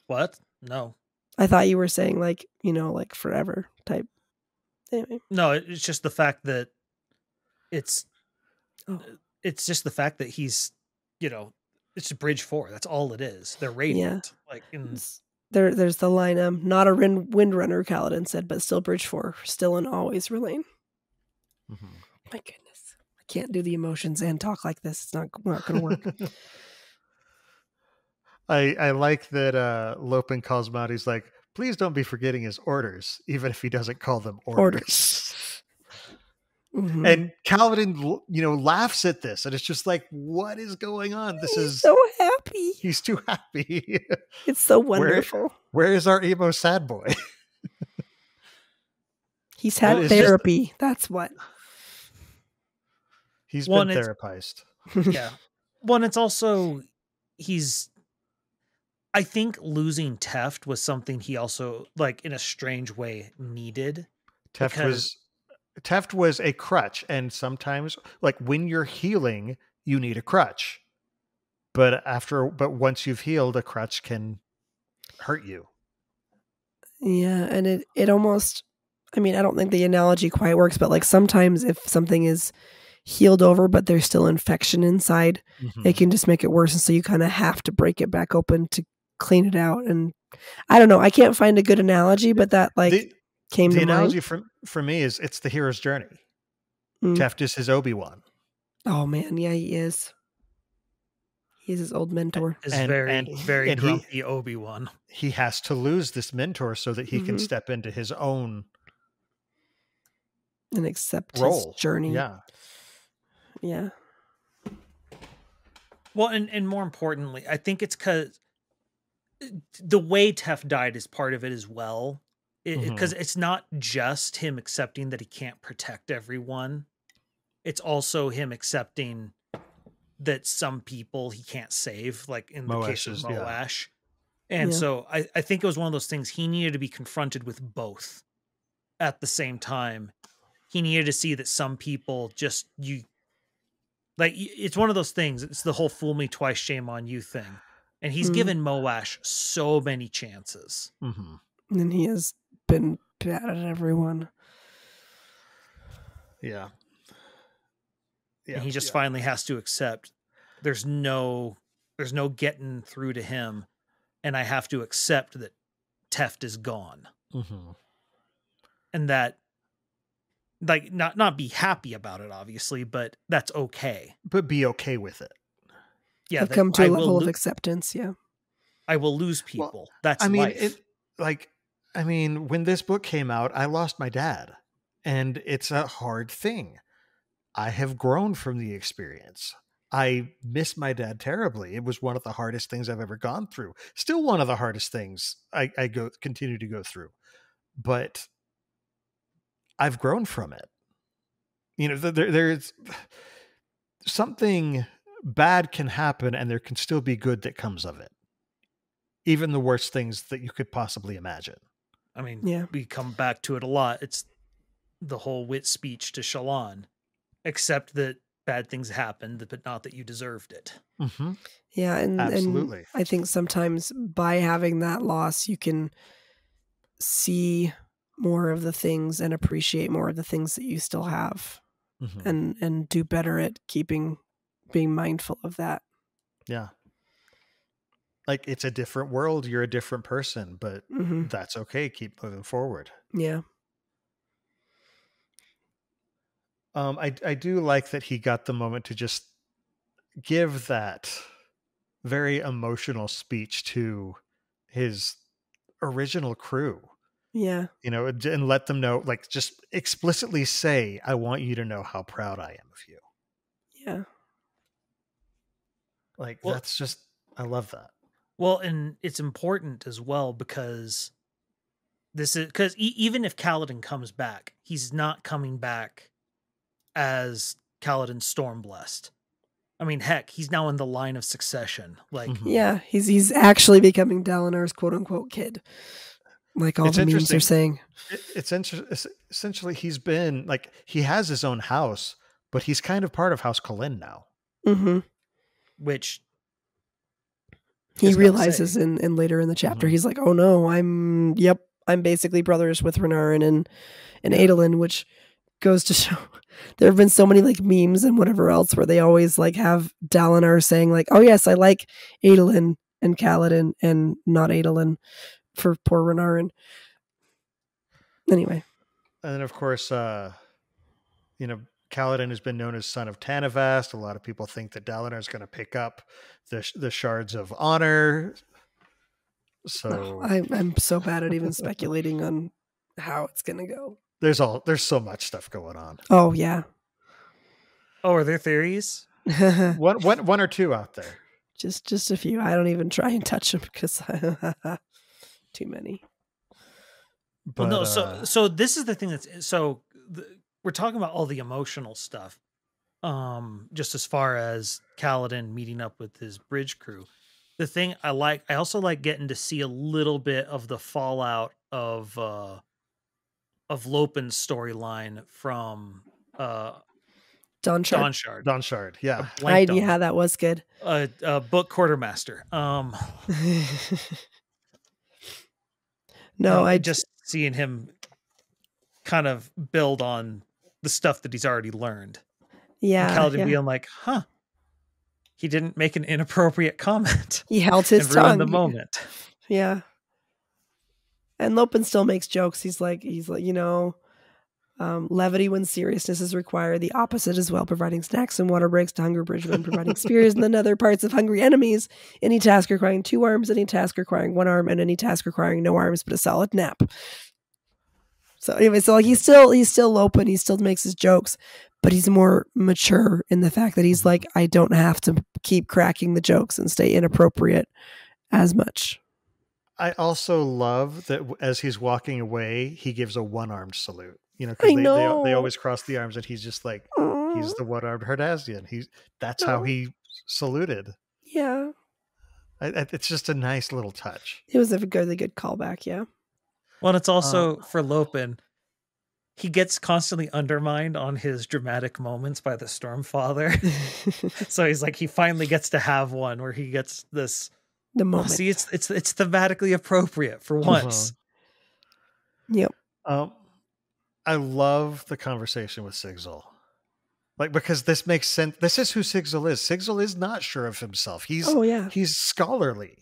What? No. I thought you were saying like, like forever type. Anyway. No, it's just the fact that it's just the fact that he's it's Bridge 4. That's all it is. They're radiant. Like there's the line, not a windrunner, Kaladin said, but still Bridge 4, still and always RAiNbOWWWWW. Mm-hmm. My goodness. I can't do the emotions and talk like this. It's not going to work. I like that Lopen calls him out. He's like, please don't be forgetting his orders, even if he doesn't call them orders. Mm-hmm. And Kaladin, laughs at this, and it's just like, what is going on? He's so happy. He's too happy. It's so wonderful. Where is our emo sad boy? He's had therapy. That's what. He's been therapized. Yeah. Well, it's also, I think losing Teft was something he also, like, in a strange way, needed. Teft was a crutch, and sometimes, like, when you're healing, you need a crutch. But once you've healed, a crutch can hurt you. Yeah, and it almost, I mean, I don't think the analogy quite works, but like sometimes if something is healed over, but there's still infection inside, it can just make it worse. And so you kind of have to break it back open to clean it out. And I don't know, I can't find a good analogy, but that came to mind. The analogy for me is it's the hero's journey. Teft is his Obi-Wan. Oh man, yeah, he is. He's his old mentor. Is very grumpy Obi-Wan. He has to lose this mentor so that he can step into his own and accept role. His journey. Yeah. Yeah. Well, and more importantly, I think it's because the way Teft died is part of it as well. Because it's not just him accepting that he can't protect everyone. It's also him accepting that some people he can't save, like in the case of Moash. Yeah. And so I think it was one of those things he needed to be confronted with both at the same time. He needed to see that some people it's one of those things. It's the whole fool me twice, shame on you thing. And he's given Moash so many chances. And he has been bad at everyone. Yeah. And he just finally has to accept there's no getting through to him, and I have to accept that Teft is gone. And that, like, not be happy about it, obviously, but that's okay. But be okay with it. Yeah, come to a level of acceptance. Yeah, I will lose people. Well, that's life. I mean, when this book came out, I lost my dad, and it's a hard thing. I have grown from the experience. I miss my dad terribly. It was one of the hardest things I've ever gone through. Still one of the hardest things I continue to go through. But I've grown from it. There's something bad can happen and there can still be good that comes of it. Even the worst things that you could possibly imagine. I mean, we come back to it a lot. It's the whole wit speech to Shallan. Accept that bad things happened, but not that you deserved it. Yeah, absolutely. And I think sometimes by having that loss, you can see more of the things and appreciate more of the things that you still have, and do better at being mindful of that. Yeah. Like, it's a different world. You're a different person, but that's okay. Keep moving forward. Yeah. I do like that he got the moment to just give that very emotional speech to his original crew. Yeah. And let them know, like, just explicitly say, I want you to know how proud I am of you. Yeah. Like, that's just, I love that. Well, and it's important as well because even if Kaladin comes back, he's not coming back as Kaladin Stormblessed. I mean, heck, he's now in the line of succession. Like, yeah, he's actually becoming Dalinar's quote unquote kid, like all the memes are saying. It's essentially he's been like, he has his own house, but he's kind of part of House Kholin now. Which he realizes in later in the chapter, he's like, oh no, I'm basically brothers with Renarin and Adolin, which goes to show there have been so many like memes and whatever else where they always like have Dalinar saying like, oh yes, I like Adolin and Gallant and not Adolin for poor Renarin. Anyway. And then of course, Kaladin has been known as son of Tanavast. A lot of people think that Dalinar is going to pick up the shards of honor. So I'm so bad at even speculating on how it's going to go. There's so much stuff going on. Oh yeah. Oh, are there theories? one or two out there. Just a few. I don't even try and touch them because too many. But, well, no. So this is the thing we're talking about all the emotional stuff. Just as far as Kaladin meeting up with his bridge crew. The thing I also like getting to see a little bit of the fallout of Lopen's storyline from Don Shard. Don Shard, yeah. Yeah, that was good. Book quartermaster. No, I just seeing him kind of build on the stuff that he's already learned. Yeah. And Kaladin being like, huh. He didn't make an inappropriate comment. He held his and tongue. ruined the moment. Yeah. And Lopen still makes jokes. He's like, levity when seriousness is required. The opposite as well, providing snacks and water breaks to hunger bridgemen, providing spears and then other parts of hungry enemies. Any task requiring 2 arms, any task requiring 1 arm, and any task requiring no arms but a solid nap. So anyway, he's still Lopen. He still makes his jokes, but he's more mature in the fact that he's like, I don't have to keep cracking the jokes and stay inappropriate as much. I also love that as he's walking away, he gives a 1-armed salute. Because they always cross the arms, and he's just like, he's the 1-armed Herdazian. That's how he saluted. Yeah. It's just a nice little touch. It was a really good callback, yeah. Well, and it's also for Lopen, he gets constantly undermined on his dramatic moments by the Stormfather. So he's like, he finally gets to have one where he gets this. The moment. See, it's thematically appropriate for once. Yep. I love the conversation with Sigzil. Like, because this makes sense. This is who Sigzil is. Sigzil is not sure of himself. He's scholarly.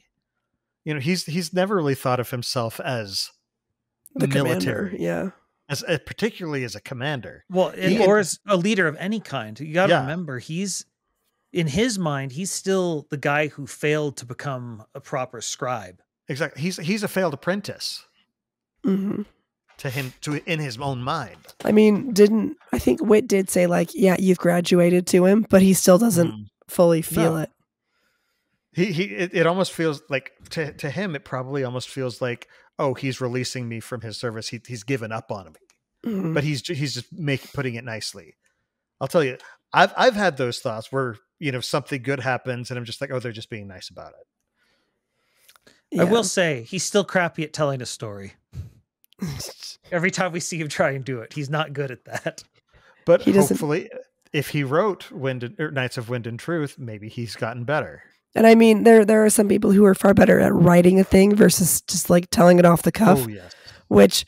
He's never really thought of himself as the military. Commander, yeah. As particularly as a commander. Well, or as a leader of any kind. You got to remember, in his mind, he's still the guy who failed to become a proper scribe. Exactly. He's a failed apprentice. Mm-hmm. To him, in his own mind. I mean, I think Whit did say like, yeah, you've graduated to him, but he still doesn't fully feel it. It almost feels like to him, it probably almost feels like, oh, he's releasing me from his service. He's given up on me, but he's just putting it nicely. I'll tell you, I've had those thoughts where something good happens and I'm just like, oh, they're just being nice about it. Yeah. I will say he's still crappy at telling a story. Every time we see him try and do it, he's not good at that. But hopefully, if he wrote Knights of Wind and Truth, maybe he's gotten better. And I mean, there are some people who are far better at writing a thing versus just like telling it off the cuff. Oh, yes. Which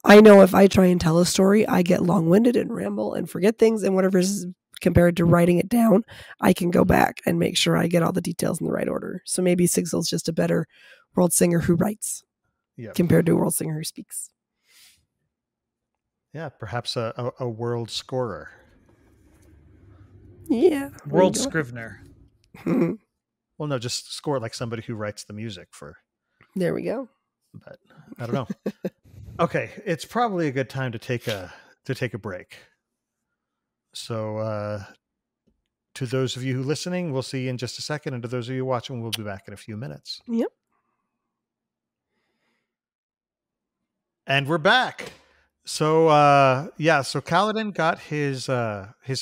I know if I try and tell a story, I get long-winded and ramble and forget things, and whatever is compared to writing it down, I can go back and make sure I get all the details in the right order. So maybe Sigzil's just a better world singer who writes compared to a world singer who speaks. Yeah, perhaps a world scorer. Yeah. World Scrivener. Well, no, just score like somebody who writes the music for. There we go. But I don't know. Okay, it's probably a good time to take a break. So to those of you who are listening, we'll see you in just a second. And to those of you watching, we'll be back in a few minutes. Yep. And we're back. So so Kaladin got his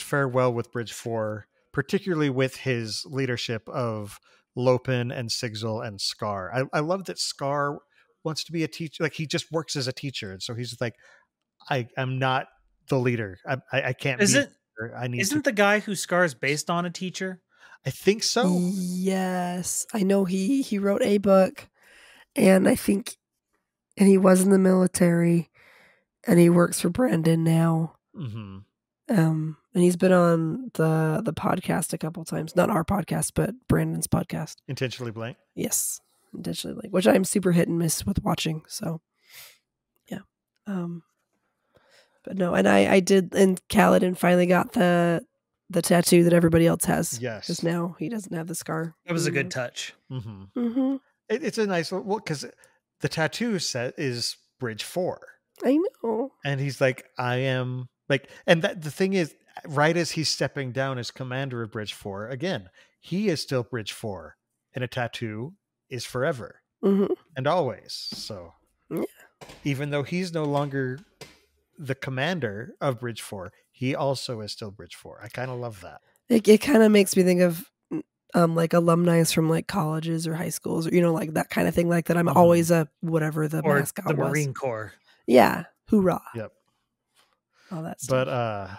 farewell with Bridge 4, particularly with his leadership of Lopen and Sigzil and Scar. I love that Scar wants to be a teacher. Like, he just works as a teacher. And so he's like, I'm not the leader. I can't be. Isn't the guy who Scar's based on a teacher? I think so. Yes. I know he wrote a book, and he was in the military, and he works for Brandon now. Mm-hmm. And he's been on the podcast a couple times. Not our podcast, but Brandon's podcast. Intentionally Blank. Yes, Intentionally Blank, which I'm super hit and miss with watching. So, yeah. But no, and I did, and Kaladin finally got the tattoo that everybody else has. Yes. Because now he doesn't have the scar. It was a good touch. Mm-hmm. Mm-hmm. It's a nice, well, because the tattoo set is Bridge 4. I know. And he's like, I am, like, and that the thing is, right as he's stepping down as commander of Bridge 4, again, he is still Bridge 4, and a tattoo is forever and always. So, even though he's no longer the commander of Bridge 4, he also is still Bridge 4. I kind of love that. It kind of makes me think of like alumni from like colleges or high schools, or like that kind of thing. Like that, I'm always a whatever the or mascot the was. Marine Corps. Yeah, hoorah! Yep. All that stuff.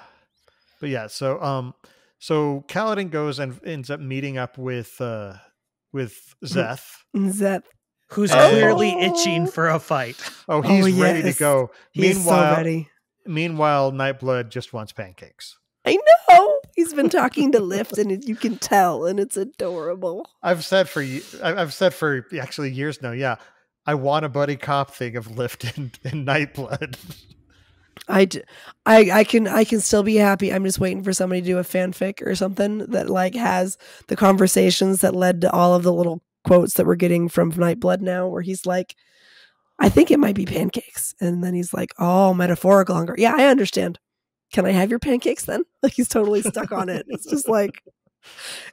But yeah. So Kaladin goes and ends up meeting up with Szeth. Szeth, who's clearly itching for a fight. Oh, he's ready to go. He's so ready. Meanwhile, Nightblood just wants pancakes. I know. He's been talking to Lift, and you can tell, and it's adorable. I've said for actually years now. Yeah, I want a buddy cop thing of Lift and Nightblood. I can still be happy. I'm just waiting for somebody to do a fanfic or something that like has the conversations that led to all of the little quotes that we're getting from Nightblood now, where he's like, I think it might be pancakes. And then he's like, oh, metaphorical hunger. Yeah, I understand. Can I have your pancakes then? Like he's totally stuck on it. It's just like,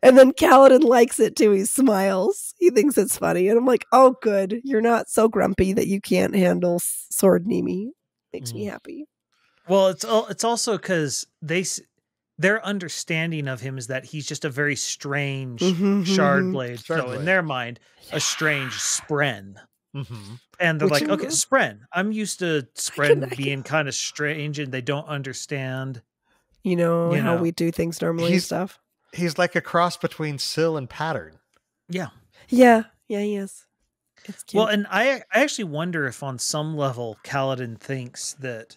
and then Kaladin likes it too. He smiles. He thinks it's funny. And I'm like, oh, good. You're not so grumpy that you can't handle Sword Nimi. Makes me happy. Well, it's also because their understanding of him is that he's just a very strange shard blade. So in their mind, a strange spren. And they're like, okay, spren. I'm used to spren being kind of strange and they don't understand. You know how we do things normally and stuff. He's like a cross between Syl and Pattern. Yeah. Yeah, he is. It's cute. Well, and I actually wonder if on some level Kaladin thinks that,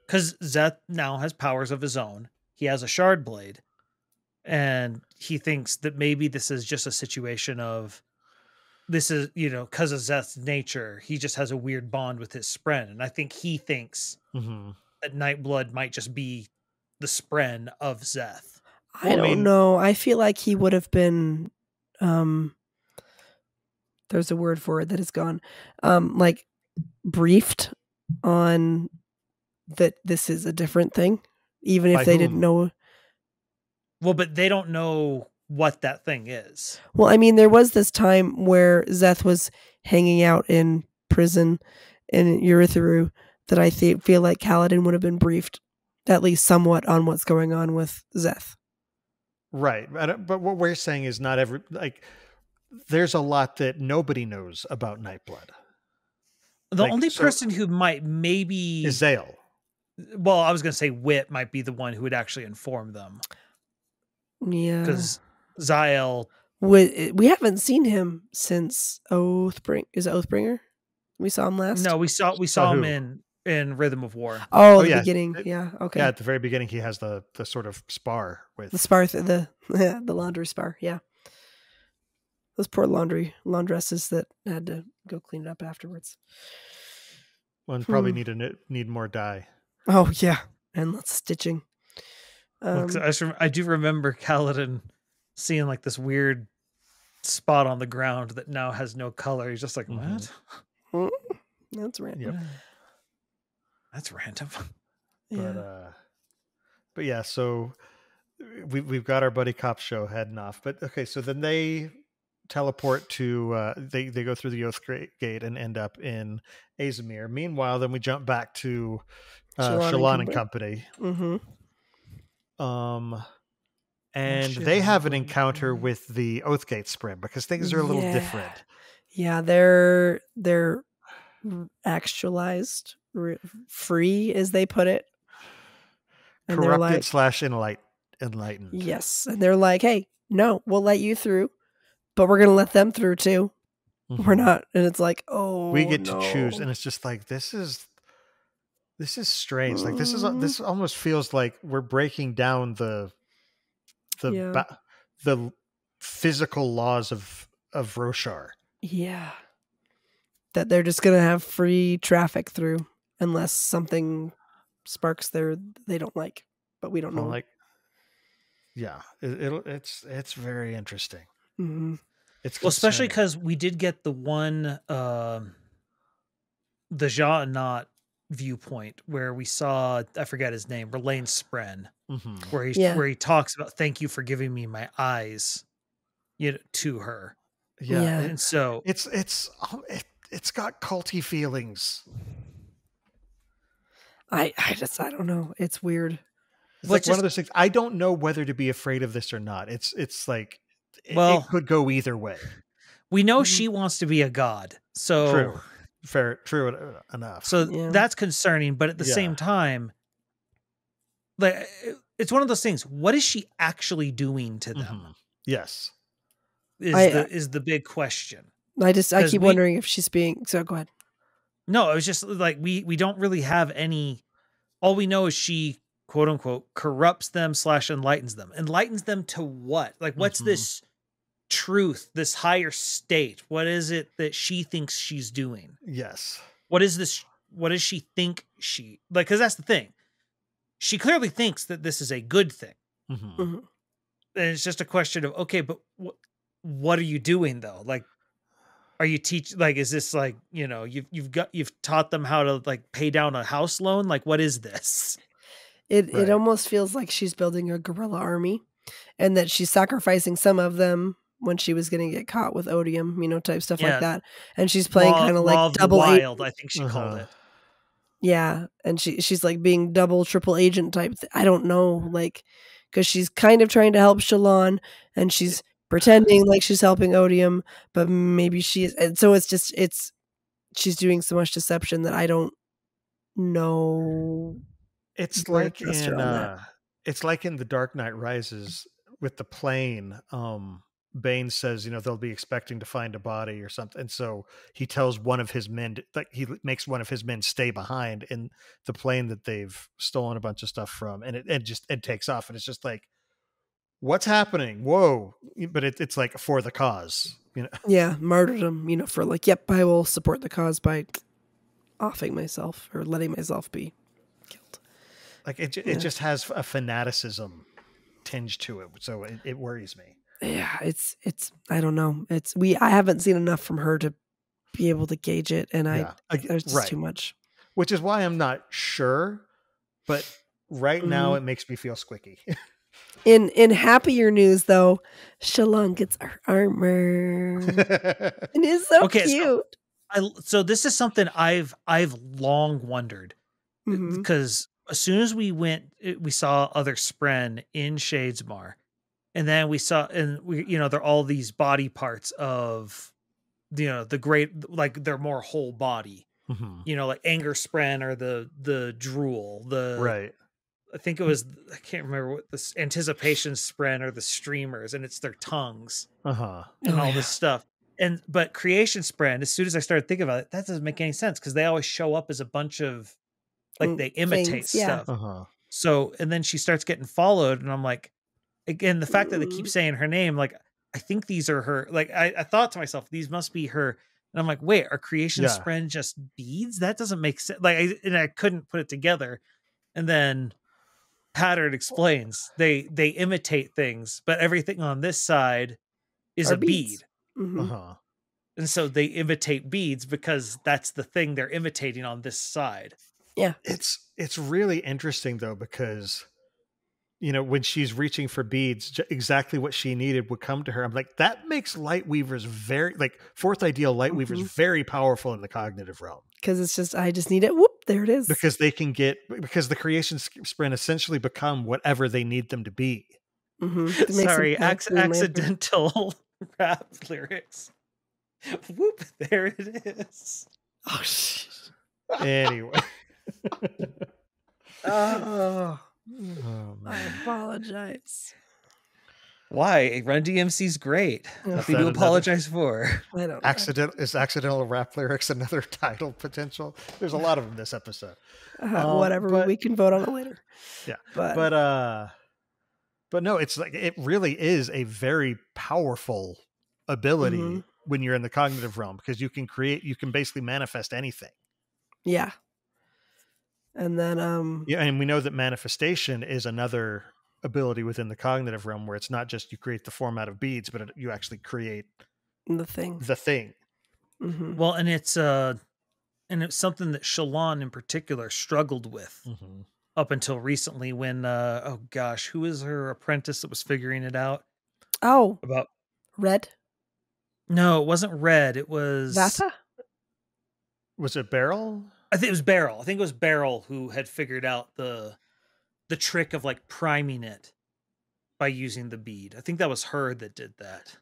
because Szeth now has powers of his own. He has a shard blade. And he thinks that maybe this is just a situation of, this is, because of Szeth's nature, he just has a weird bond with his spren. And I think he thinks that Nightblood might just be the spren of Szeth. I don't know. I feel like he would have been, there's a word for it that is gone, like briefed on that this is a different thing, even if they didn't know. Well, but they don't know what that thing is. Well, I mean, there was this time where Szeth was hanging out in prison in Urithiru that I feel like Kaladin would have been briefed at least somewhat on what's going on with Szeth. Right. But what we're saying is not every, like, there's a lot that nobody knows about Nightblood. The only person who might maybe is Zale. Well, I was going to say Wit might be the one who would actually inform them. Yeah. Because Zael... We haven't seen him since Oathbringer. Is it Oathbringer? We saw him last? No, we saw him in Rhythm of War. Oh, the beginning. Yeah, okay. Yeah, at the very beginning, he has the sort of spar with... The spar, the laundry spar, yeah. Those poor laundresses that had to go clean it up afterwards. One probably need more dye. Oh, yeah. And lots of stitching. I do remember Kaladin seeing like this weird spot on the ground that now has no color. He's just like, what? That's random. Yep. That's random. Yeah. But yeah, so we've got our buddy cop show heading off. But okay, so then they teleport to they go through the Oath Gate and end up in Azamir. Meanwhile, then we jump back to Shallan and Company. And they have an encounter with the Oathgate Spren because things are a little different. Yeah, they're actualized, free as they put it. And corrupted / enlightened. Yes, and they're like, "Hey, no, we'll let you through, but we're gonna let them through too. We're not." And it's like, "Oh, we get to choose," and it's just like this is This is strange. Like this almost feels like we're breaking down the physical laws of Roshar. Yeah. That they're just gonna have free traffic through unless something sparks they don't like, but we don't know. Like, yeah, it's very interesting. Mm-hmm. It's well, especially because we did get the one the Ja'anat viewpoint where we saw, I forget his name, Relaine Spren, where he talks about, thank you for giving me my eyes, to her. Yeah. And so it's got culty feelings. I don't know. It's weird. It's like one of those things. I don't know whether to be afraid of this or not. It's like, it could go either way. We know she wants to be a god. So true enough. So that's concerning. But at the same time, like, it's one of those things. What is she actually doing to them? Yes. Is the big question. I keep wondering if she's being, so go ahead. No, it was just like, we don't really have any, all we know is she, quote unquote, corrupts them / enlightens them. Enlightens them to what? Like, what's this truth, this higher state? What is it that she thinks she's doing? Yes. What is this? What does she think because that's the thing. She clearly thinks that this is a good thing. And it's just a question of, okay, but what are you doing though? Like, are you is this like, you've taught them how to like pay down a house loan? Like, what is this? It almost feels like she's building a guerrilla army, and that she's sacrificing some of them when she was going to get caught with odium, type stuff like that. And she's playing kind of like double wild, I think she called it. Yeah. And she's like being double, triple agent type. I don't know, like, because she's kind of trying to help Shallan, and she's pretending like she's helping odium, but maybe she is. And so she's doing so much deception that I don't know. It's like in The Dark Knight Rises with the plane. Bane says, they'll be expecting to find a body or something. And so he tells one of his men, he makes one of his men stay behind in the plane that they've stolen a bunch of stuff from. And it takes off. And it's just like, what's happening? Whoa. But it's like for the cause, Yeah. Martyrdom, for like, yep, I will support the cause by offing myself or letting myself be killed. Like it just has a fanaticism tinge to it. So it worries me. Yeah, it's I don't know. I haven't seen enough from her to be able to gauge it, and there's just too much. Which is why I'm not sure, but right now it makes me feel squicky. In happier news though, Shallan gets her armor. And it's so cute. So this is something I've long wondered, because as soon as we saw other Spren in Shadesmar. And then we saw, they're all these body parts of, the great, like their more whole body, like Anger Spren or the Drool, I think it was, I can't remember what this Anticipation Spren or the Streamers, and it's their tongues and all this stuff. But Creation Spren, as soon as I started thinking about it, that doesn't make any sense because they always show up as a bunch of, like they imitate stuff. So, and then she starts getting followed, and I'm like, again, the fact that they keep saying her name, like, I think these are her. Like, I thought to myself, these must be her. And I'm like, wait, are Creation Spren just beads? That doesn't make sense. Like, I couldn't put it together. And then Pattern explains they imitate things, but everything on this side is a bead. And so they imitate beads because that's the thing they're imitating on this side. Yeah. It's really interesting though, because when she's reaching for beads, exactly what she needed would come to her. I'm like, that makes Lightweavers fourth ideal Lightweavers very powerful in the cognitive realm. Because it's just, I just need it. Whoop, there it is. Because the Creation Spren essentially become whatever they need them to be. Sorry, accidental rap lyrics. Whoop, there it is. Oh, shit. Anyway. Oh, I apologize. Why? Run DMC's great. Nothing to apologize for. I don't know. Accidental rap lyrics another title potential? There's a lot of them this episode. Whatever, we can vote on it later. Yeah, but no, it's like it really is a very powerful ability when you're in the cognitive realm, because you can basically manifest anything. Yeah. And then and we know that manifestation is another ability within the cognitive realm, where it's not just you create the form out of beads, but you actually create the thing. Mm-hmm. Well, and it's something that Shallan in particular struggled with up until recently, when who is her apprentice that was figuring it out? Oh, about Red? No, it wasn't Red. It was Vata? Was it Beryl? I think it was Beryl. I think it was Beryl who had figured out the trick of like priming it by using the bead. I think that was her that did that.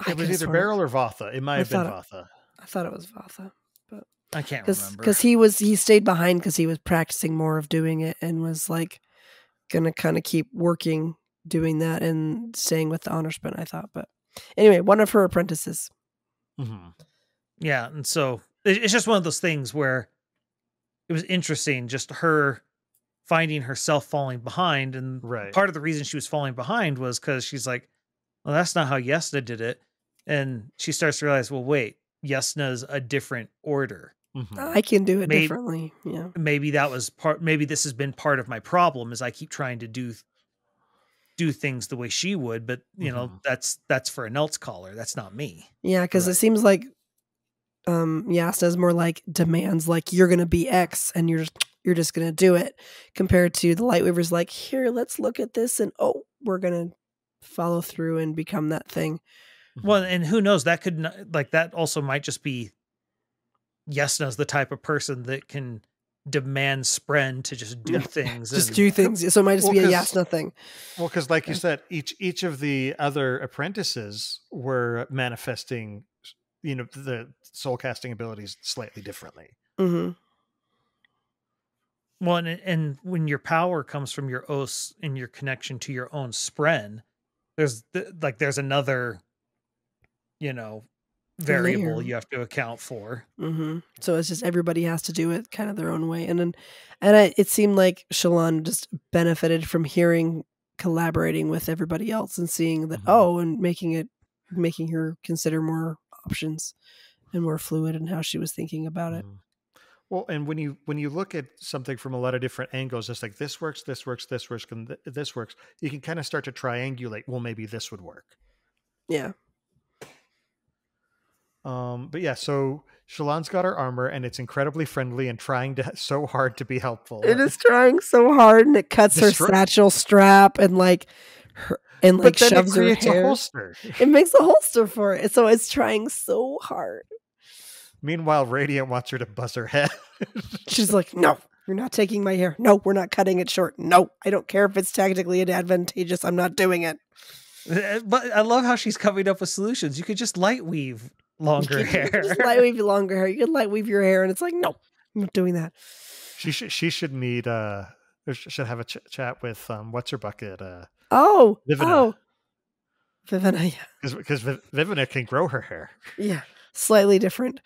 It was either Beryl or Vatha. It might have been Vatha. I thought it was Vatha, but I can't remember. Because he stayed behind because he was practicing more of doing it and was like gonna kind of keep working doing that and staying with the honor spin, I thought. But anyway, one of her apprentices. Yeah, and so it's just one of those things where it was interesting, just her finding herself falling behind. And part of the reason she was falling behind was because she's like, well, that's not how Yesna did it. And she starts to realize, well, wait, Yesna's a different order. I can do it differently. Yeah. Maybe that was maybe this has been part of my problem, is I keep trying to do things the way she would, but you know, that's for an else caller. That's not me. Yeah. Because it seems like Yasna's more like demands, like you're going to be X and you're just going to do it, compared to the Lightweaver's like, here, let's look at this. And we're going to follow through and become that thing. Well, and who knows, that could that also might just be Yesna's the type of person that can demand Spren to just do things. Do things. So it might just be a Yasna thing. Well, because like you said, each of the other apprentices were manifesting, the soul casting abilities slightly differently. Well, and when your power comes from your Os and your connection to your own Spren, there's another, variable you have to account for. So it's just everybody has to do it kind of their own way. And it seemed like Shallan just benefited from collaborating with everybody else and seeing that, and making her consider more options and more fluid in how she was thinking about it. Well, and when you look at something from a lot of different angles, it's like this works, this works, this works, and this works. You can kind of start to triangulate. Well, maybe this would work. Yeah. But yeah, so Shallan's got her armor, and it's incredibly friendly and trying so hard to be helpful. It is trying so hard, and it cuts her satchel strap and shoves her hair. A holster. It makes a holster for it, so it's trying so hard. Meanwhile, Radiant wants her to buzz her head. She's like, no, you're not taking my hair. No, we're not cutting it short. No, I don't care if it's tactically advantageous. I'm not doing it. But I love how she's coming up with solutions. You could just light weave longer hair. Just light weave longer hair. You could light weave your hair, and it's like, no, I'm not doing that. She should meet. Should have a chat with what's her bucket. Vivina. Vivina, yeah. Because Vivina can grow her hair. Yeah, slightly different.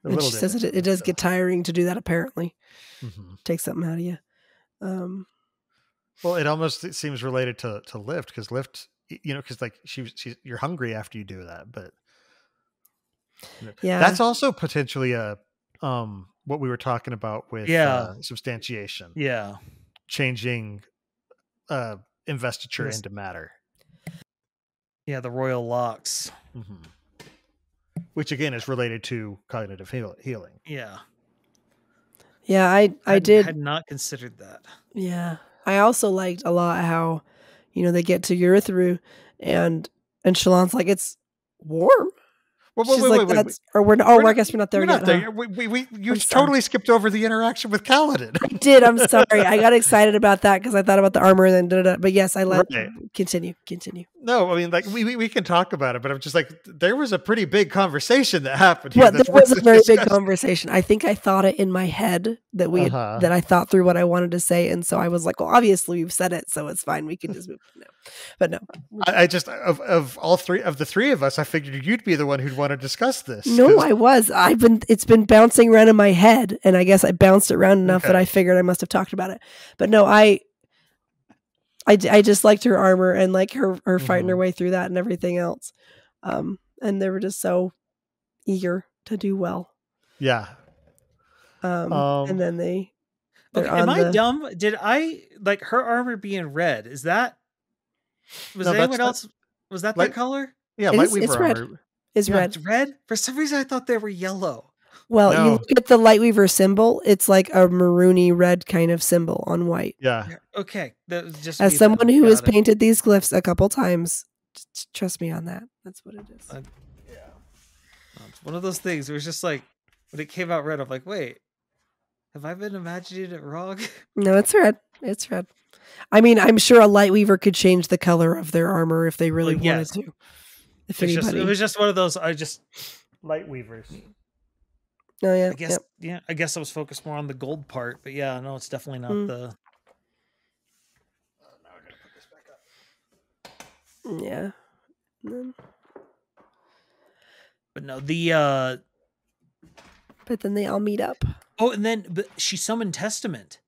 And she says it does get tiring to do that. Apparently, take something out of you. Well, it almost seems related to Lift, because Lift, because like you're hungry after you do that, but yeah, that's also potentially a what we were talking about with substantiation. Yeah, changing investiture into matter. Yeah, the royal locks. Which again is related to cognitive healing. Yeah. Yeah, I had not considered that. Yeah. I also liked a lot how, they get to Urithiru and Shallan's like, it's warm. Wait. I guess we're not there yet. You totally skipped over the interaction with Kaladin. I did. I'm sorry. I got excited about that because I thought about the armor and then but yes, I let continue. No, I mean, like we can talk about it, but I'm just like, there was a pretty big conversation that happened. Well, there was a very big conversation. I think I thought it in my head that I thought through what I wanted to say, and so I was like, well, obviously we've said it, so it's fine. We can just move on now. But no. I just of all three of the three of us, I figured you'd be the one who'd want to discuss this. No, I was. It's been bouncing around in my head, and I guess I bounced it around enough that I figured I must have talked about it. But no, I just liked her armor and like her fighting her way through that and everything else. And they were just so eager to do well. Yeah. And then am I dumb? Did I like her armor being red? Was anyone else? Was that their color? Yeah, Lightweaver it's armor. red. It's red. It's red? For some reason I thought they were yellow. Well, you look at the Lightweaver symbol, it's like a maroony red kind of symbol on white. Yeah. Okay. That was just as someone who has painted these glyphs a couple times, trust me on that. That's what it is. It's one of those things. It was just like when it came out red, I'm like, wait, have I been imagining it wrong? No, it's red. It's red. I mean, I'm sure a Lightweaver could change the color of their armor if they really wanted to. It was just one of those. Lightweavers. Oh yeah. I guess I was focused more on the gold part, but yeah, no, it's definitely not the. Now I gotta put this back up. Yeah. But no, But then they all meet up. Oh, and then she summoned Testament.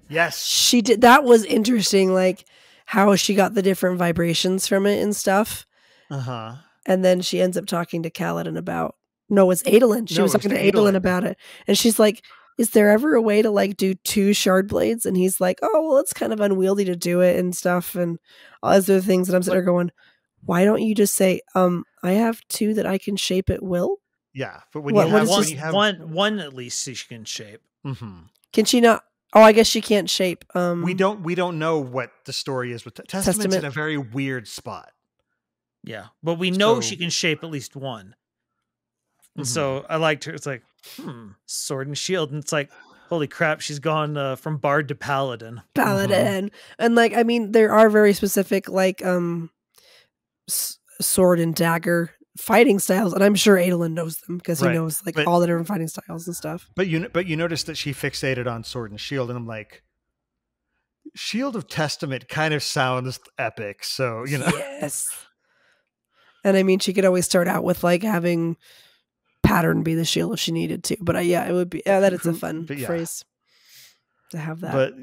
Yes, she did. That was interesting. Like how she got the different vibrations from it and stuff. And then she ends up talking to Kaladin about. No, it's Adolin. She was talking to Adolin about it, and she's like, "Is there ever a way to like do 2 shard blades?" And he's like, "Oh, well, it's kind of unwieldy to do it and stuff, and all other things." And I'm sitting there going, "Why don't you just say, I have 2 that I can shape at will?" Yeah, but when you have one at least she can shape. Can she not? Oh, I guess she can't shape. We don't know what the story is with Testament's in a very weird spot. Yeah, but we know she can shape at least one. And so I liked her. It's like, sword and shield. And it's like, holy crap, she's gone from bard to paladin. And like, I mean, there are very specific like sword and dagger fighting styles. And I'm sure Adolin knows them because he knows like all the different fighting styles and stuff. But you notice that she fixated on sword and shield. And I'm like, Shield of Testament kind of sounds epic. So, Yes. And I mean, she could always start out with like having pattern be the shield if she needed to, but it would be that is a fun phrase to have that. But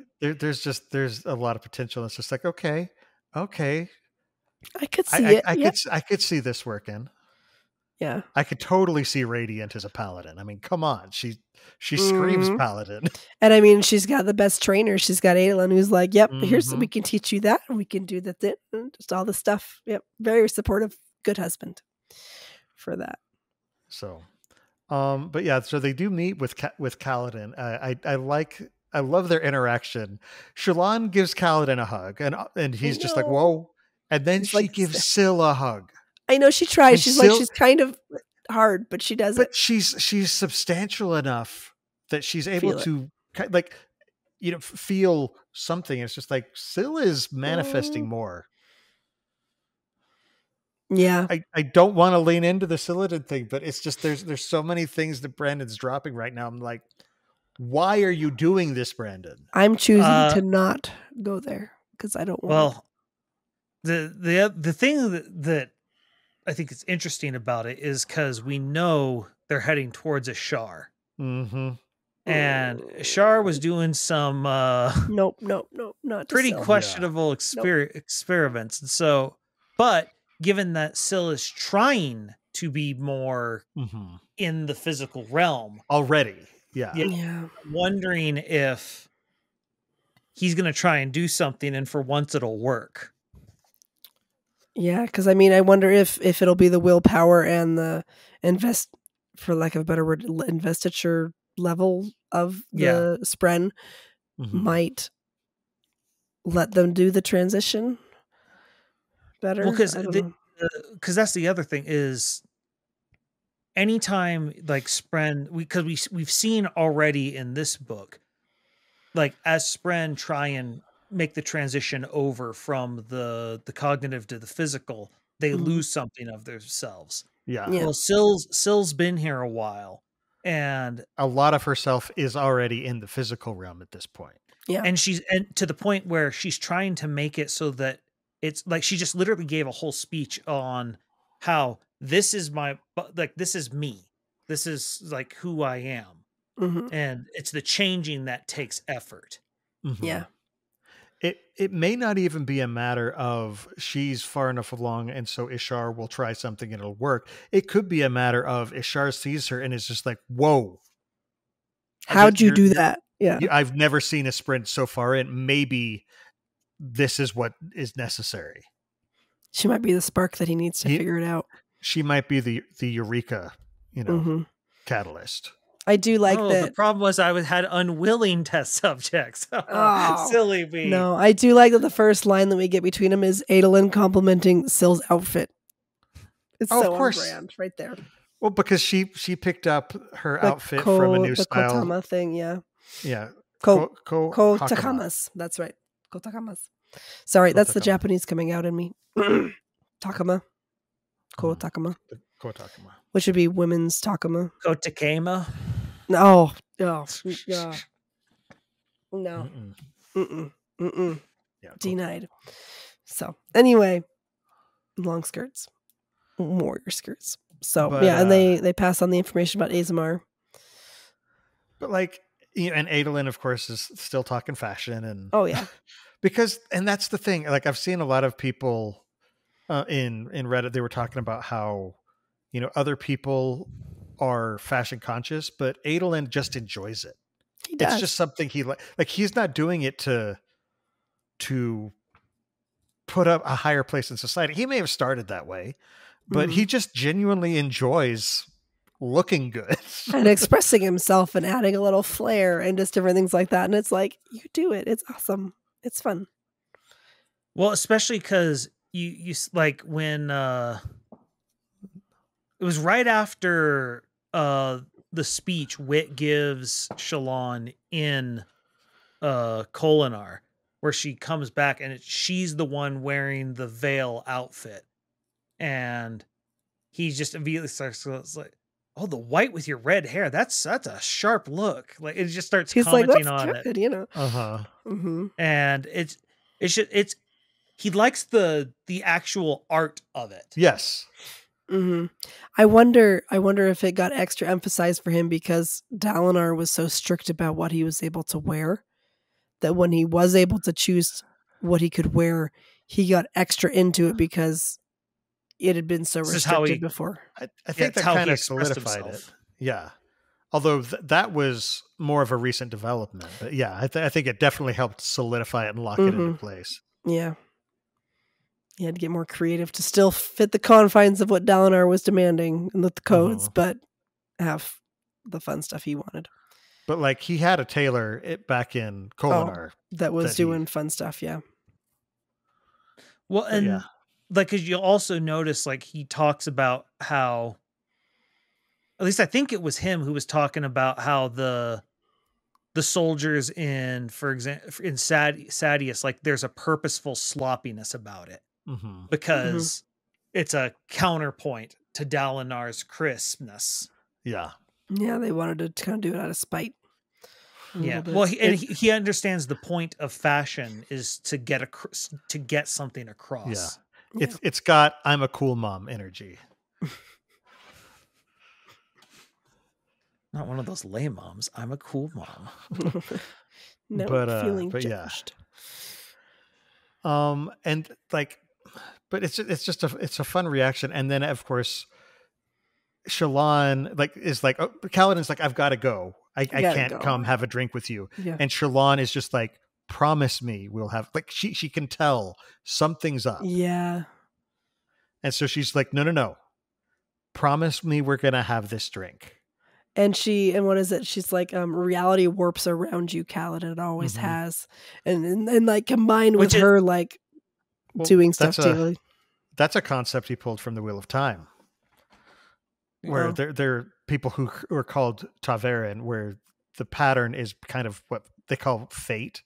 there's a lot of potential. It's just like okay, I could see it. I could see this working. Yeah, I could totally see Radiant as a paladin. I mean, come on, she screams paladin. And I mean, she's got the best trainer. She's got Adolin, who's like, "Yep, here's we can teach you that, and we can do that, just all the stuff." Yep, very supportive, good husband for that. So, but yeah, so they do meet with Kaladin. I love their interaction. Shallan gives Kaladin a hug, and he's just like, "Whoa!" And then she gives Syl a hug. I know she tries. And she's kind of hard, but she does. But she's substantial enough that she's able to feel something. It's just like Syl is manifesting more. Yeah, I don't want to lean into the Silidin thing, but it's just there's so many things that Brandon's dropping right now. I'm like, why are you doing this, Brandon? I'm choosing to not go there because I don't want. Well, the thing that I think is interesting about it is because we know they're heading towards Ashar. And Ashar was doing some nope, not pretty questionable experiments, and so but. Given that Syl is trying to be more in the physical realm already, wondering if he's going to try and do something, and for once it'll work. Yeah, because I mean, I wonder if it'll be the willpower and the for lack of a better word, investiture level of the Spren might let them do the transition better. Well, because that's the other thing is anytime like Spren, because we've seen already in this book, like as Spren try and make the transition over from the cognitive to the physical, they lose something of themselves. Well, Syl's been here a while, and a lot of herself is already in the physical realm at this point. Yeah, and she's to the point where she's trying to make it so that it's like she just literally gave a whole speech on how this is this is me. This is like who I am. And it's the changing that takes effort. Yeah. It may not even be a matter of she's far enough along and so Ishar will try something and it'll work. It could be a matter of Ishar sees her and is just like, whoa. How'd you do that? Yeah. I've never seen a sprint so far in. Maybe this is what is necessary. She might be the spark that he needs to figure it out. She might be the eureka, catalyst. I do like that. The problem was I had unwilling test subjects. Silly me. No, I do like that the first line that we get between them is Adolin complimenting Syl's outfit. It's so on brand right there. Well, because she picked up her outfit from a new style. The Kotama thing, yeah. Yeah. Kotakamas. That's right. Kotakamas. Sorry, that's the Japanese coming out in me. Takama. Kotakama. Kotakama. Which would be women's Takama. Kotakama. No. Oh, yeah. No. Yeah, denied. So anyway, long skirts, warrior skirts. So and they pass on the information about Azamar. But like, and Adolin, of course, is still talking fashion and and that's the thing. Like I've seen a lot of people in Reddit, they were talking about how other people are fashion conscious, but Adolin just enjoys it. He does. It's just something he like he's not doing it to put up a higher place in society. He may have started that way, but he just genuinely enjoys looking good and expressing himself and adding a little flair and just different things like that. And it's like, you do it. It's awesome. It's fun. Well, especially because you like when it was right after the speech Wit gives Shallan in Kholinar, where she comes back and she's the one wearing the veil outfit, and he just immediately starts like, "Oh, the white with your red hair, that's a sharp look." Like it just starts commenting on it. And he likes the actual art of it. Yes. I wonder if it got extra emphasized for him because Dalinar was so strict about what he was able to wear that when he was able to choose what he could wear, he got extra into it because it had been so restricted before. I think that kind of solidified it. Yeah. Although that was more of a recent development. But yeah, I think it definitely helped solidify it and lock it into place. Yeah. He had to get more creative to still fit the confines of what Dalinar was demanding and with the codes, but have the fun stuff he wanted. But like he had a tailor back in Kholinar that was doing fun stuff. Yeah. Well, and like, cause you'll also notice, like he talks about how, at least I think it was him who was talking about how the soldiers in, for example, in Sadius, like there's a purposeful sloppiness about it. Because it's a counterpoint to Dalinar's crispness. Yeah. Yeah, they wanted to kind of do it out of spite. Yeah. Well, he understands the point of fashion is to get something across. Yeah. It's got I'm a cool mom energy. Not one of those lame moms. I'm a cool mom. No, feeling judged. And like, but it's a fun reaction. And then of course, Shallan is like, Kaladin's like, I've got to go. I can't come have a drink with you. Yeah. And Shallan is just like, promise me we'll have, like, she can tell something's up. Yeah. And so she's like, no. Promise me we're going to have this drink. And what is it? She's like, reality warps around you, Kaladin. It always has. And like combined with her, like doing stuff too. That's a concept he pulled from the Wheel of Time. Where there are people who are called Taverin, where the pattern is kind of what they call fate.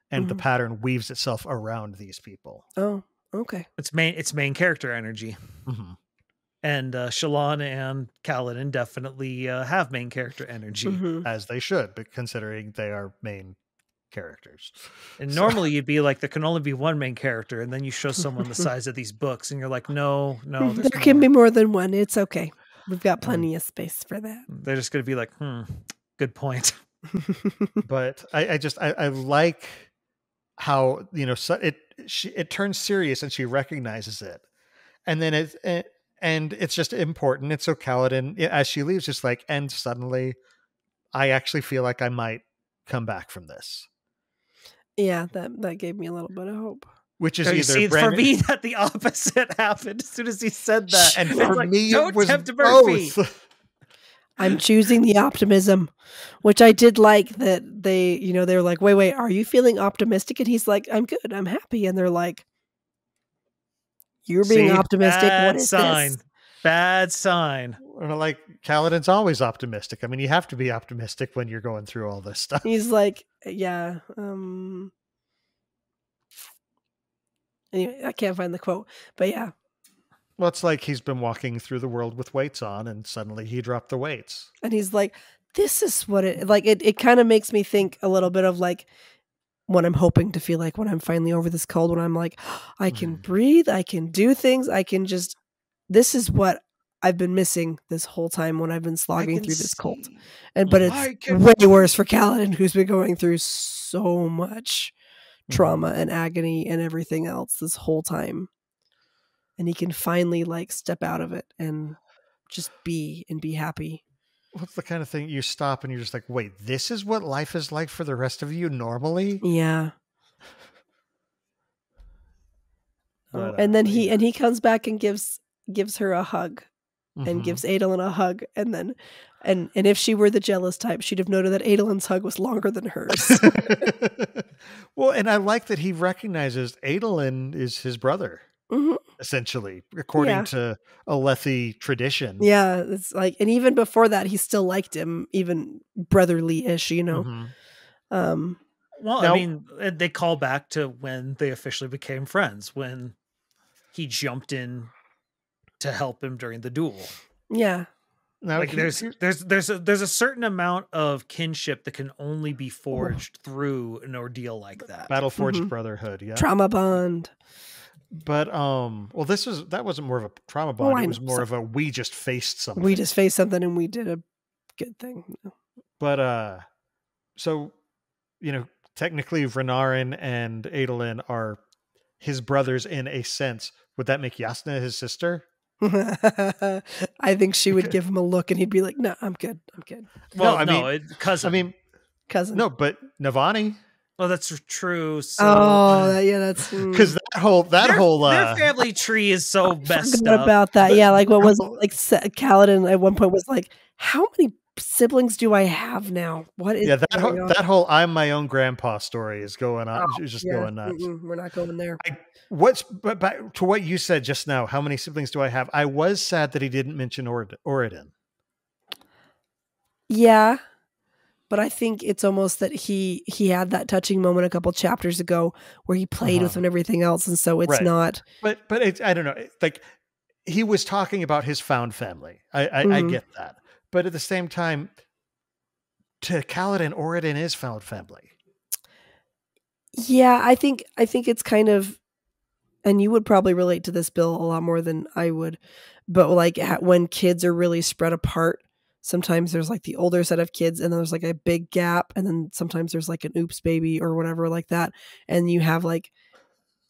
And the pattern weaves itself around these people. Oh, okay. It's main character energy. And Shallan and Kaladin definitely have main character energy. As they should, but considering they are main characters. And normally you'd be like, there can only be one main character, and then you show someone the size of these books, and you're like, no, there can be more than one. It's okay. We've got plenty of space for that. They're just going to be like, good point. But I like how, you know, it turns serious and she recognizes it, and then it's just important. And so Kaladin, as she leaves, just like, and suddenly I actually feel like I might come back from this. Yeah, that gave me a little bit of hope. Which is for me that the opposite happened as soon as he said that. And for like, me, don't it was tempt Murphy. both. I'm choosing the optimism, which I did like that they, you know, they're like, wait, are you feeling optimistic? And he's like, I'm good, I'm happy. And they're like, you're being optimistic. What is this? Bad sign. Like, Kaladin's always optimistic. I mean, you have to be optimistic when you're going through all this stuff. He's like, yeah. Anyway, I can't find the quote, but yeah. Well, it's like he's been walking through the world with weights on, and suddenly he dropped the weights. And he's like, this is what it kind of makes me think a little bit of like what I'm hoping to feel like when I'm finally over this cold, when I'm like, I can breathe, I can do things, this is what I've been missing this whole time when I've been slogging through this cold. But it's way worse for Kaladin, who's been going through so much trauma and agony and everything else this whole time. And he can finally like step out of it and just be happy. What's the kind of thing you stop and you're just like, wait, this is what life is like for the rest of you normally? Yeah. And then he comes back and gives her a hug and gives Adolin a hug. And then, and if she were the jealous type, she'd have noted that Adolin's hug was longer than hers. Well, and I like that he recognizes Adolin is his brother. Essentially, according to Alethi tradition. Yeah, it's like, and even before that, he still liked him, even brotherly-ish, you know. Well, now, I mean, they call back to when they officially became friends, when he jumped in to help him during the duel. Yeah. Now, like there's a certain amount of kinship that can only be forged through an ordeal like that. Battle forged brotherhood, yeah. Trauma bond. But well, that wasn't more of a trauma bond. It was more of a we just faced something. We just faced something and we did a good thing. But so, you know, technically Renarin and Adolin are his brothers in a sense. Would that make Yasna his sister? I think she would give him a look and he'd be like, "No, I'm good. I'm good." Well, cousin. Cousin. No, but Navani. Well, that's true. So, that's because that whole their family tree is so messed up about that. Yeah, like what was like Kaladin at one point was like, how many siblings do I have now? What is that whole I'm my own grandpa story is going on. It's just going nuts. We're not going there. But back to what you said just now, how many siblings do I have? I was sad that he didn't mention ReADiNg. Yeah. But I think it's almost that he had that touching moment a couple chapters ago where he played with him and everything else, and so it's not. But I don't know. Like he was talking about his found family. I get that, but at the same time, to Kaladin, ReADiNg is found family. Yeah, I think it's kind of, and you would probably relate to this, Bill, a lot more than I would. But like when kids are really spread apart. Sometimes there's like the older set of kids and then there's like a big gap. And then sometimes there's like an oops baby or whatever like that. And you have like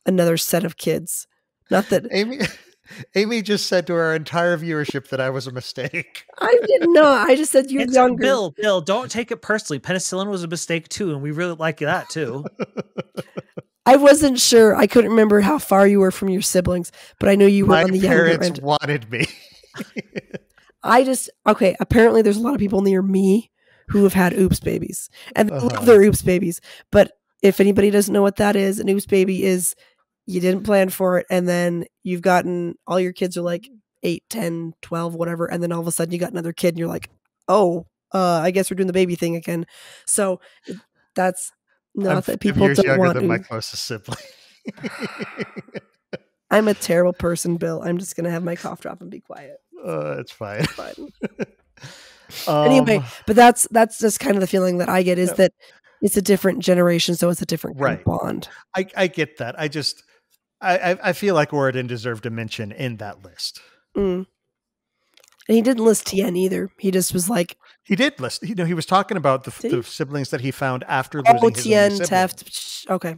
another set of kids. Not that Amy just said to our entire viewership that I was a mistake. I didn't know. I just said you're younger. Bill, don't take it personally. Penicillin was a mistake too. And we really like that too. I wasn't sure. I couldn't remember how far you were from your siblings, but I know you were on the younger end. My parents wanted me. Apparently there's a lot of people near me who have had oops babies and they love their oops babies. But if anybody doesn't know what that is, an oops baby is you didn't plan for it. And then you've gotten, all your kids are like 8, 10, 12, whatever. And then all of a sudden you got another kid and you're like, I guess we're doing the baby thing again. So that's not that people years don't younger want than my closest sibling. I'm a terrible person, Bill. I'm just going to have my cough drop and be quiet. It's fine. Anyway, but that's just kind of the feeling that I get is that It's a different generation, so it's a different kind of bond. I get that. I feel like ReADiNg deserved a mention in that list. And he didn't list Tien either. He just was like... He did list. He was talking about the siblings that he found after losing his Tien, only Teft. Okay.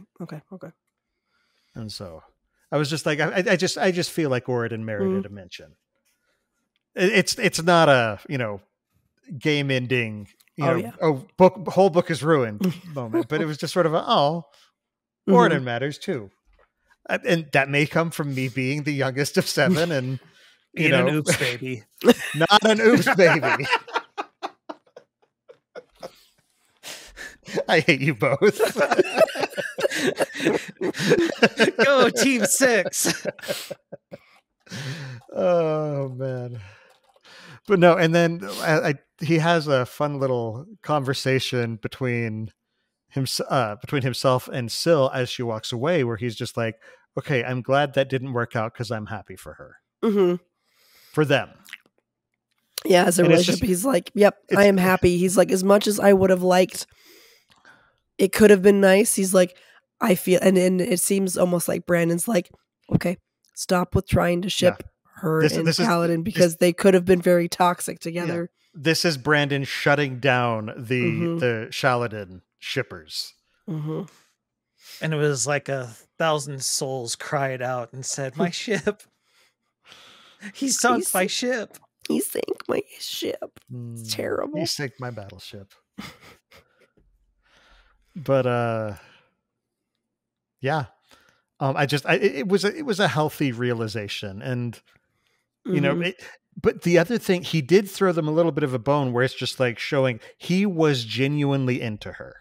And so I was just like, I just feel like ReADiNg merited a mention. It's not a, game ending, whole book is ruined moment, but it was just sort of ReADiNg matters too. And that may come from me being the youngest of 7 and being an oops baby. Not an oops baby. I hate you both. Go Team 6. Oh man. But no, and then he has a fun little conversation between himself and Syl as she walks away, where he's just like, okay, I'm glad that didn't work out because I'm happy for her. For them. Yeah, as a relationship, he's like, yep, I am happy. He's like, as much as I would have liked, it could have been nice. He's like, I feel, and it seems almost like Brandon's like, okay, stop with trying to ship her and Kaladin because they could have been very toxic together. Yeah. This is Brandon shutting down the Shaladin shippers. Mm-hmm. And it was like 1,000 souls cried out and said, my ship. He sunk my ship. He sank my ship. It's terrible. He sank my battleship. But yeah. It was a healthy realization. And but the other thing, he did throw them a little bit of a bone where it's just like showing he was genuinely into her.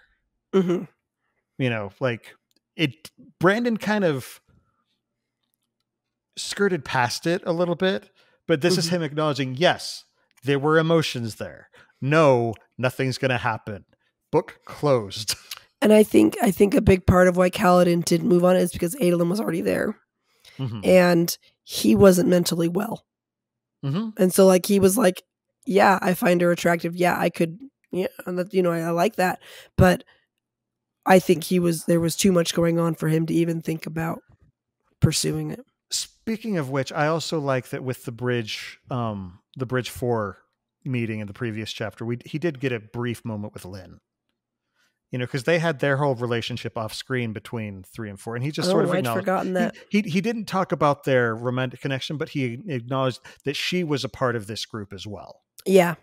Like Brandon kind of skirted past it a little bit, but this is him acknowledging, yes, there were emotions there. No, nothing's going to happen. Book closed. And I think a big part of why Kaladin didn't move on is because Adolin was already there. And he wasn't mentally well. And so like, he was like, yeah, I find her attractive. Yeah, I could, I like that. But I think there was too much going on for him to even think about pursuing it. Speaking of which, I also like that with the Bridge 4 meeting in the previous chapter, he did get a brief moment with Lynn. Because they had their whole relationship off screen between 3 and 4, and he just sort of acknowledged. I'd forgotten that. He didn't talk about their romantic connection, but he acknowledged that she was a part of this group as well. Yeah,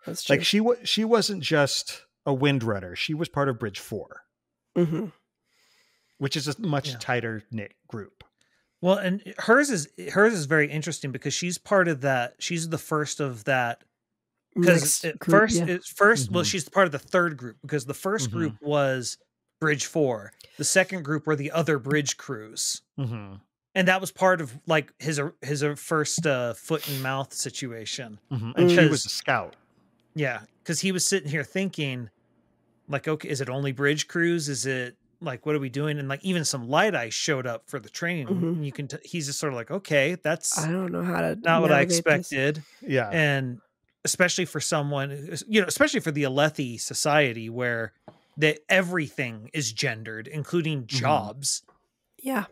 that's true. Like she wasn't just a Windrunner; she was part of Bridge 4, which is a much tighter knit group. Well, and hers is very interesting because she's part of that. She's the first of that. Because well, she's part of the third group because the first group was Bridge 4. The second group were the other bridge crews. And that was part of like his first foot and mouth situation. And she was a scout. Yeah. Because he was sitting here thinking like, okay, is it only bridge crews? Is it like, what are we doing? And like, even some light eyes showed up for the training. And you can, he's just sort of like, okay, that's I don't know how to not what I expected. This. Yeah. And especially for someone, especially for the Alethi society where everything is gendered, including jobs. Yeah.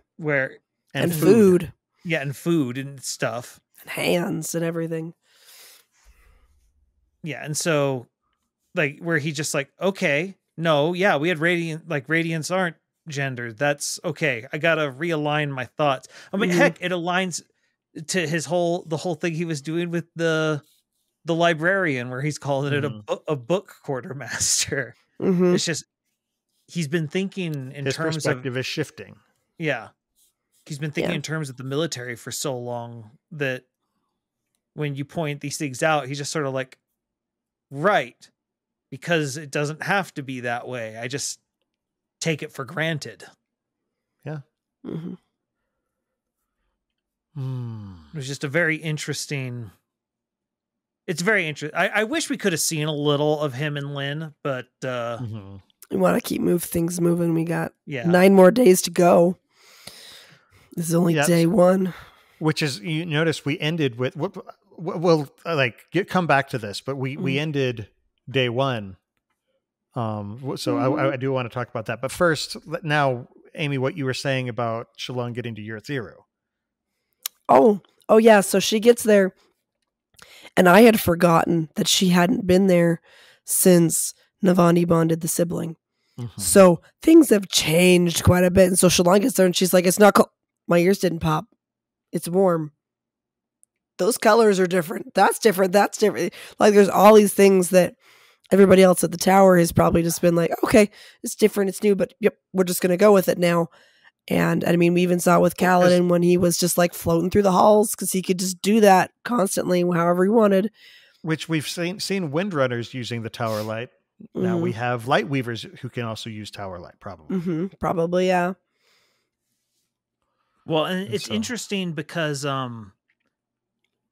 And food. Yeah. And food and stuff. And hands and everything. Yeah. And so like, where he just like, okay, no, yeah, we had radiants aren't gendered. That's okay. I got to realign my thoughts. I mean, heck, it aligns to the whole thing he was doing with the librarian where he's calling it a book quartermaster. It's just, he's been thinking in his terms perspective is shifting. Yeah. He's been thinking in terms of the military for so long that when you point these things out, he's just sort of like, right. Because it doesn't have to be that way. I just take it for granted. Yeah. It was just a very interesting. It's very interesting. I wish we could have seen a little of him and Lynn, but we want to keep things moving. We got 9 more days to go. This is only day 1. Which is, you notice we ended with we'll come back to this, but we ended day 1 So I do want to talk about that. But first, now, Amy, what you were saying about Shalon getting to Urithiru. Oh, yeah. So she gets there, and I had forgotten that she hadn't been there since Navani bonded the sibling. Mm-hmm. So things have changed quite a bit. And so Shalon gets there, and she's like, "It's not cold. My ears didn't pop. It's warm. Those colors are different. That's different. That's different." Like, there's all these things that everybody else at the tower has probably just been like, "Okay, it's different. It's new, but yep, we're just going to go with it now." And I mean, we even saw it with Kaladin when he was just like floating through the halls because he could just do that constantly, however he wanted. Which we've seen Windrunners using the tower light. Now we have light weavers who can also use tower light, probably. Probably, yeah. Well, and it's interesting because I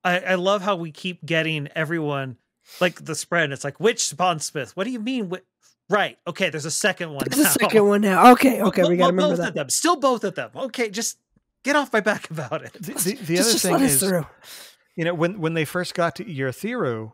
love how we keep getting everyone, like the spread. It's like, which Bondsmith? What do you mean? Right. Okay. There's a second one. There's a second one now. Okay. We got to remember both that. Of them. Still both of them. Okay. Just get off my back about it. The other thing is, through. You know, when they first got to Urithiru,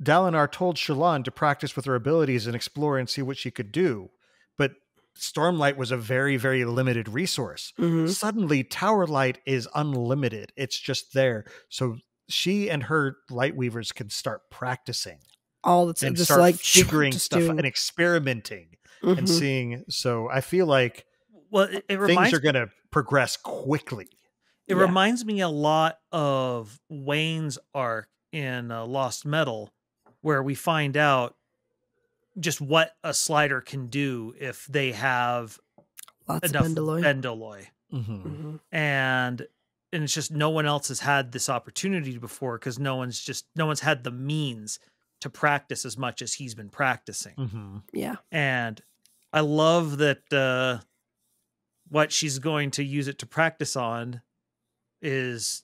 Dalinar told Shalon to practice with her abilities and explore and see what she could do. But Stormlight was a very, very limited resource. Suddenly, Tower Light is unlimited. It's just there. So she and her light weavers can start practicing. All the time, and just start like figuring stuff and experimenting and seeing. So I feel like things are going to progress quickly. It reminds me a lot of Wayne's arc in Lost Metal, where we find out just what a slider can do if they have lots enough of Bendalloy. And it's just no one else has had this opportunity before because no one's had the means to practice as much as he's been practicing. Yeah. And I love that what she's going to use it to practice on is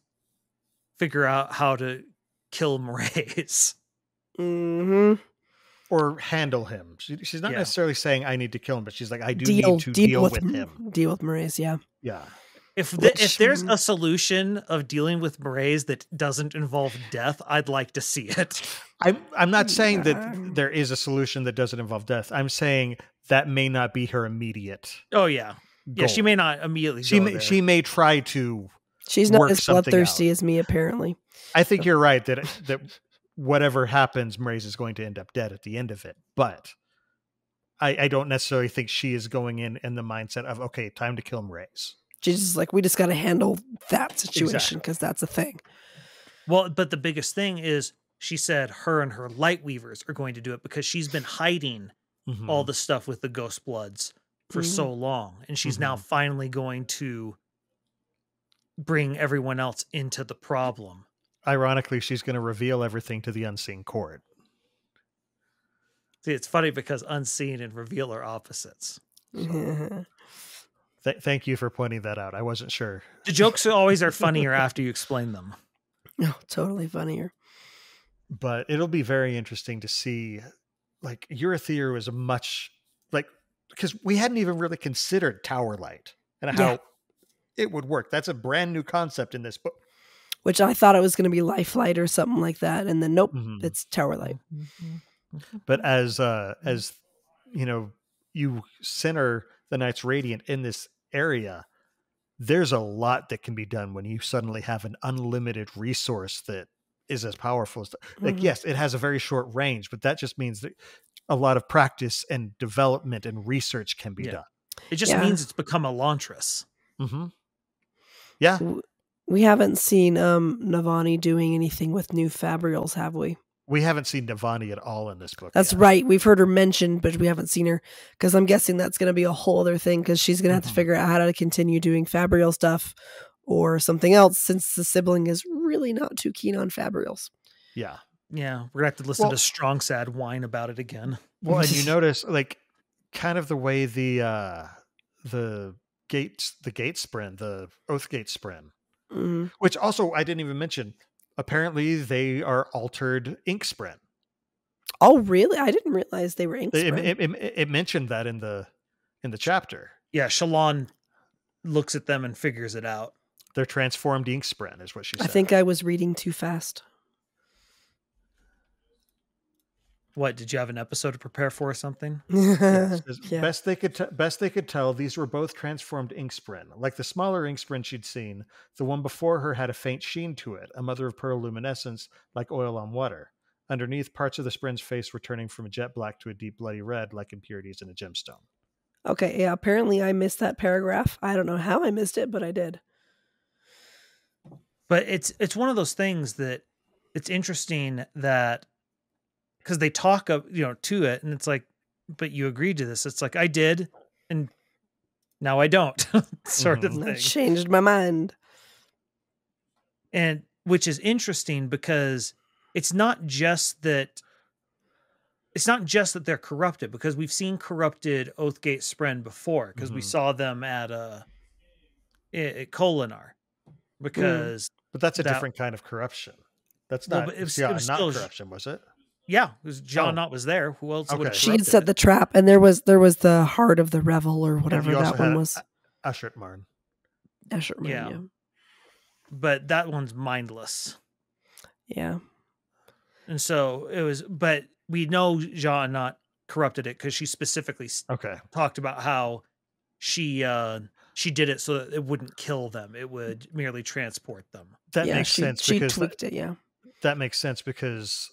figure out how to kill Mraize. Or handle him. She's not necessarily saying I need to kill him, but she's like, I do need to deal with him. Deal with Mraize, yeah. Yeah. If there's a solution of dealing with Mraize that doesn't involve death, I'd like to see it. I'm not saying that there is a solution that doesn't involve death. I'm saying that may not be her immediate. Oh yeah, goal. She may not immediately. She may try to. She's not as bloodthirsty as me, apparently. I think you're right that whatever happens, Mraize is going to end up dead at the end of it. But I don't necessarily think she is going in the mindset of, okay, time to kill Mraize. She's just like, we just got to handle that situation because that's a thing. Well, but the biggest thing is she said her and her light weavers are going to do it because she's been hiding all the stuff with the Ghost Bloods for so long. And she's now finally going to bring everyone else into the problem. Ironically, she's going to reveal everything to the Unseen Court. See, it's funny because Unseen and Reveal are opposites. So. Thank you for pointing that out. I wasn't sure. The jokes always are funnier after you explain them. No, totally funnier. But it'll be very interesting to see, like, Urithiru is a much, like, because we hadn't even really considered Tower Light and how it would work. That's a brand new concept in this book. Which I thought it was going to be Life Light or something like that. And then, nope, it's Tower Light. But as you know, you center the Knights Radiant in this area, there's a lot that can be done when you suddenly have an unlimited resource that is as powerful as like, yes, it has a very short range, but that just means that a lot of practice and development and research can be done. It just means it's become a Elantris. Yeah. We haven't seen Navani doing anything with new Fabrials, have we? We haven't seen Navani at all in this book. That's right. We've heard her mentioned, but we haven't seen her because I'm guessing that's going to be a whole other thing because she's going to have to figure out how to continue doing Fabrial stuff or something else since the sibling is really not too keen on Fabrials. Yeah. Yeah. We're going to have to listen to Strong Sad whine about it again. Well, and you notice like kind of the way the Gate Spren, the Oathgate Spren, which also I didn't even mention. Apparently, they are altered ink Spren. Oh, really? I didn't realize they were ink Spren. It mentioned that in the chapter. Yeah, Shalon looks at them and figures it out. They're transformed ink Spren, is what she said. I think I was reading too fast. What, did you have an episode to prepare for or something? Yes, Yeah. best they could tell, these were both transformed Inkspren. Like the smaller Inkspren she'd seen, the one before her had a faint sheen to it, a mother of pearl luminescence like oil on water. Underneath, parts of the Spren's face were turning from a jet black to a deep bloody red, like impurities in a gemstone. Okay, yeah, apparently I missed that paragraph. I don't know how I missed it, but I did. But it's one of those things that it's interesting that because they talk of, to it, and it's like, but you agreed to this. It's like, I did, and now I don't, sort of And that thing. changed my mind. And which is interesting because it's not just that they're corrupted, because we've seen corrupted Oathgate Spren before, because we saw them at Kolinar, because But that's a different kind of corruption. That's not, but it was not still corruption, was it? Yeah, because John Knott was there. Who else would have She had set the trap, and there was the Heart of the Revel or whatever that one was. Ashertmarn. Ashertmarn, yeah. But that one's mindless. Yeah. And so it was, but we know John Knott corrupted it because she specifically talked about how she did it so that it wouldn't kill them. It would merely transport them. That makes sense. She tweaked it, yeah. That makes sense because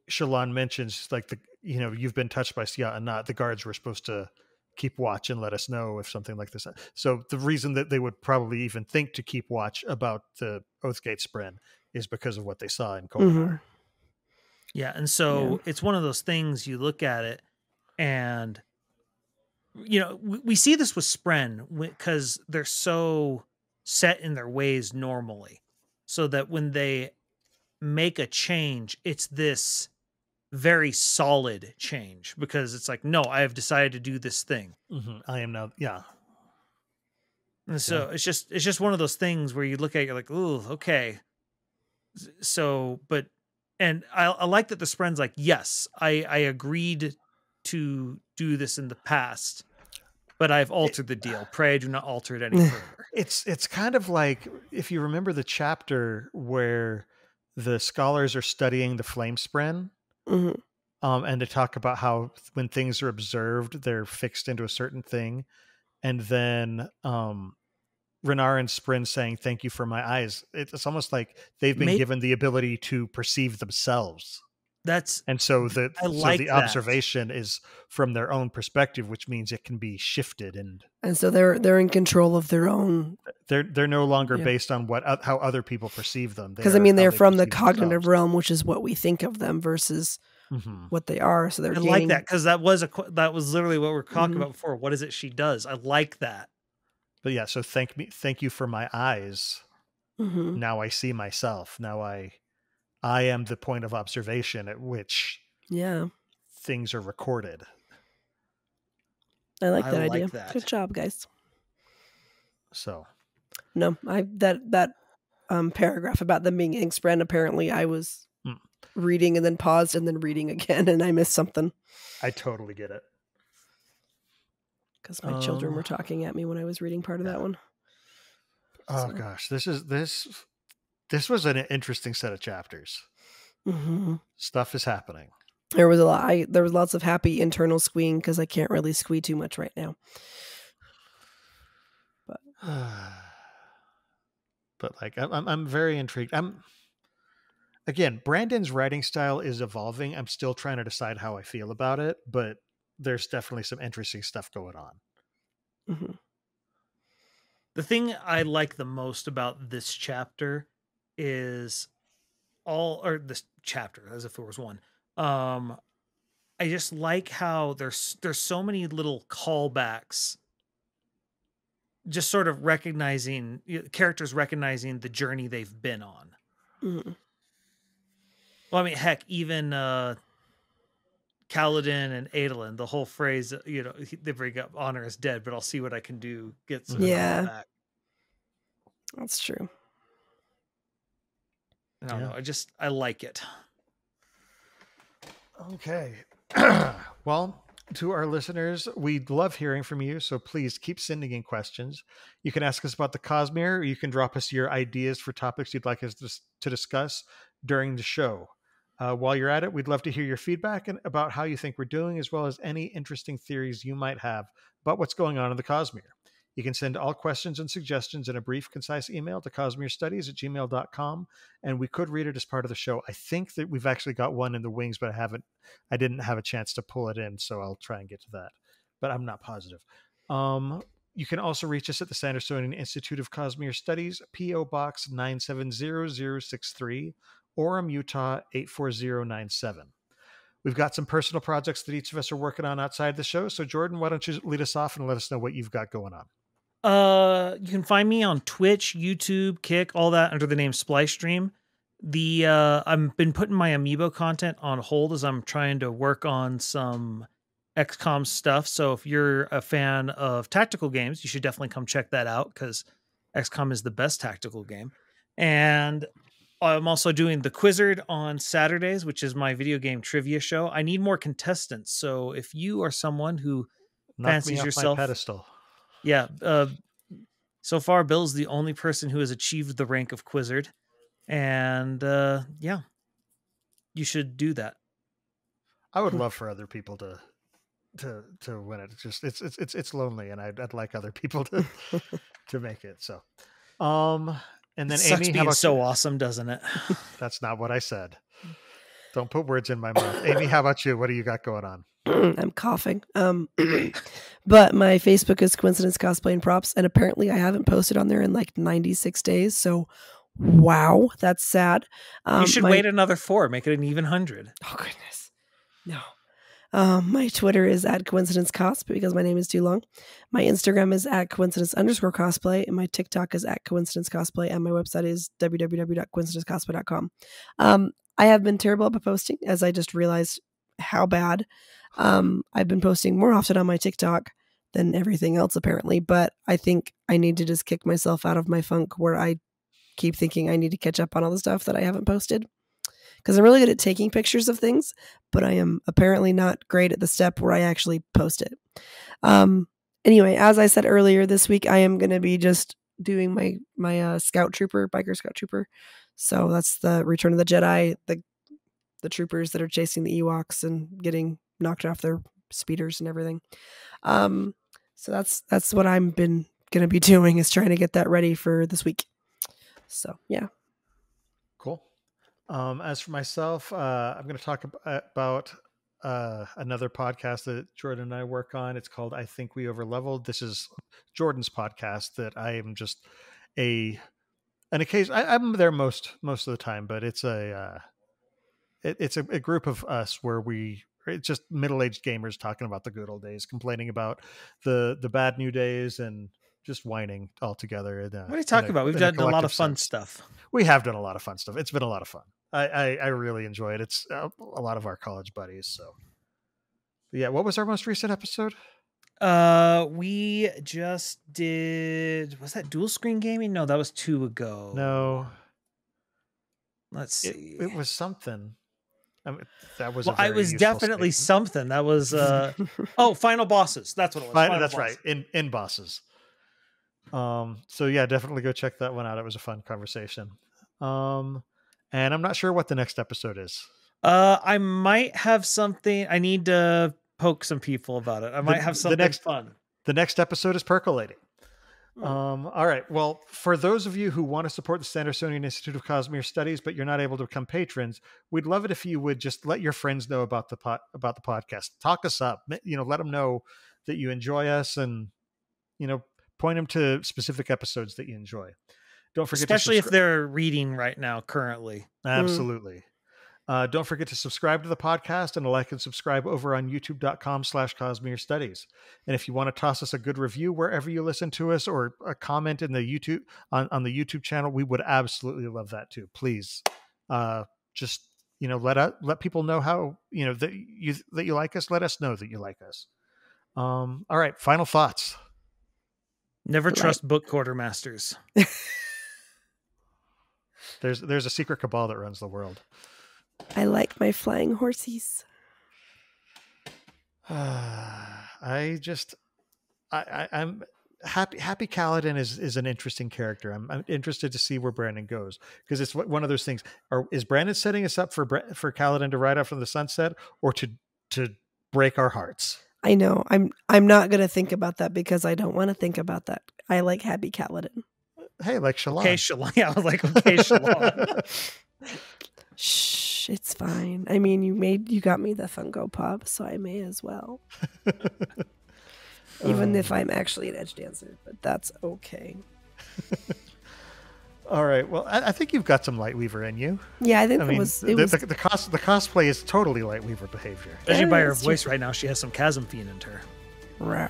Shallan mentions like you've been touched by Siat and Knott. The guards were supposed to keep watch and let us know if something like this. So the reason that they would probably even think to keep watch about the Oathgate Spren is because of what they saw in Kolinar. Yeah, and so it's one of those things, you look at it and we see this with Spren because they're so set in their ways normally, so that when they make a change, it's this very solid change, because it's like, no, I have decided to do this thing. I am now. Yeah. And so it's just one of those things where you look at it, you're like, ooh, okay. So, and I like that the Spren's like, yes, I agreed to do this in the past, but I've altered the deal. Pray do not alter it any further. It's kind of like, if you remember the chapter where the scholars are studying the Flame Spren, and they talk about how when things are observed, they're fixed into a certain thing. And then Renar and Spren saying, "Thank you for my eyes." It's almost like they've been given the ability to perceive themselves. So the observation is from their own perspective, which means it can be shifted, and so they're in control of their own. They're no longer based on how other people percise them. Because they're from the cognitive realm, which is what we think of them versus what they are. So they're like that, because that was literally what we're talking about before. What is it she does? I like that. But yeah, so thank you for my eyes. Now I see myself. Now I am the point of observation at which things are recorded. I like that idea. Good job, guys. So, no, that paragraph about them being Inkspren, apparently I was reading and then paused and then reading again, and I missed something. I totally get it. Because my children were talking at me when I was reading part of that one. Oh gosh, this was an interesting set of chapters. Stuff is happening. There was a lot. There was lots of happy internal squeeing because I can't really squee too much right now. But like, I'm very intrigued. Again, Brandon's writing style is evolving. I'm still trying to decide how I feel about it, but there's definitely some interesting stuff going on. The thing I like the most about this chapter is this chapter, as if there was one. I just like how there's so many little callbacks, just sort of recognizing characters recognizing the journey they've been on. Well, I mean, heck, even Kaladin and Adolin, the whole phrase, they bring up honor is dead, but I'll see what I can do. Gets back. That's true. I don't know. I like it. Okay. Well, to our listeners, we love hearing from you, so please keep sending in questions. You can ask us about the Cosmere, or you can drop us your ideas for topics you'd like us to discuss during the show. While you're at it, we'd love to hear your feedback and about how you think we're doing, as well as any interesting theories you might have about what's going on in the Cosmere. You can send all questions and suggestions in a brief, concise email to cosmerestudies@gmail.com, and we could read it as part of the show. I think that we've actually got one in the wings, but I didn't have a chance to pull it in, so I'll try and get to that. But I'm not positive. You can also reach us at the Sandersonian Institute of Cosmere Studies, P.O. Box 970063, Orem, Utah 84097. We've got some personal projects that each of us are working on outside the show. So, Jordan, why don't you lead us off and let us know what you've got going on? You can find me on Twitch, YouTube, Kick, all that under the name Splice Stream. I've been putting my Amiibo content on hold as I'm trying to work on some XCOM stuff. So if you're a fan of tactical games, you should definitely come check that out because XCOM is the best tactical game. And I'm also doing the Quizzard on Saturdays, which is my video game trivia show. I need more contestants. So if you are someone who fancies yourself, my pedestal. Yeah. So far, Bill's the only person who has achieved the rank of Quizzard. And yeah, you should do that. I would love for other people to win it. It's just it's lonely, and I'd like other people to make it. So, and then it sucks Amy, being so awesome, doesn't it? That's not what I said. Don't put words in my mouth. Amy, how about you? What do you got going on? I'm coughing. But my Facebook is Coincidence Cosplay and Props, and apparently I haven't posted on there in like 96 days. So, wow, that's sad. You should wait another 4, make it an even 100. Oh goodness, no. My Twitter is @coincidencecosp because my name is too long. My Instagram is @coincidence_cosplay, and my TikTok is @coincidencecosplay, and my website is www.coincidencecosplay.com. I have been terrible at posting, as I just realized how bad. I've been posting more often on my TikTok than everything else apparently, but I think I need to just kick myself out of my funk where I keep thinking I need to catch up on all the stuff that I haven't posted. Because I'm really good at taking pictures of things, but I am apparently not great at the step where I actually post it. Anyway, as I said earlier, this week I am going to be just doing my biker scout trooper. So that's the Return of the Jedi, the troopers that are chasing the Ewoks and getting knocked off their speeders and everything. So that's what I'm going to be doing, is trying to get that ready for this week. So yeah. Cool. As for myself, I'm going to talk about another podcast that Jordan and I work on. It's called I Think We Overleveled. This is Jordan's podcast that I am just an occasion. I'm there most of the time, but it's a group of us where it's just middle-aged gamers talking about the good old days, complaining about the bad new days, and just whining all together. What are you talking about? We've done a lot of fun stuff. We have done a lot of fun stuff. It's been a lot of fun. I really enjoy it. It's a lot of our college buddies. So, but yeah, what was our most recent episode? We just did. Was that dual screen gaming? No, that was 2 ago. No. Let's see. It was something. I mean, that was. Well, I was definitely statement. something. That was. Final bosses. That's what it was. That's bosses. Right. In bosses. So yeah, definitely go check that one out. It was a fun conversation. And I'm not sure what the next episode is. I might have something. I need to poke some people about it. I might have something fun. The next episode is percolating. All right. Well, for those of you who want to support the Sandersonian Institute of Cosmere Studies, but you're not able to become patrons, we'd love it if you would just let your friends know about the podcast. Talk us up. Let them know that you enjoy us, and point them to specific episodes that you enjoy. Don't forget, especially if they're reading right now currently. Absolutely. Don't forget to subscribe to the podcast and like and subscribe over on youtube.com/Cosmere Studies. And if you want to toss us a good review wherever you listen to us, or a comment in the YouTube on the YouTube channel, we would absolutely love that too. Please, just let people know how that you like us. Let us know that you like us. All right, final thoughts. Never trust book quartermasters. There's a secret cabal that runs the world. I like my flying horses. I'm Happy Kaladin is an interesting character. I'm interested to see where Brandon goes, because it's one of those things. Is Brandon setting us up for Kaladin to ride off from the sunset, or to break our hearts? I know. I'm not going to think about that because I don't want to think about that. I like Happy Kaladin. Hey, like Shallan. Okay, Shallan. Yeah, I was like, okay, Shallan. Shh, it's fine. I mean, you got me the Funko Pop, so I may as well. Even if I'm actually an edge dancer, but that's okay. All right. Well, I think you've got some Lightweaver in you. Yeah, I think the cosplay is totally Lightweaver behavior. Judging by her voice right now, she has some Chasm Fiend in her. Rawr.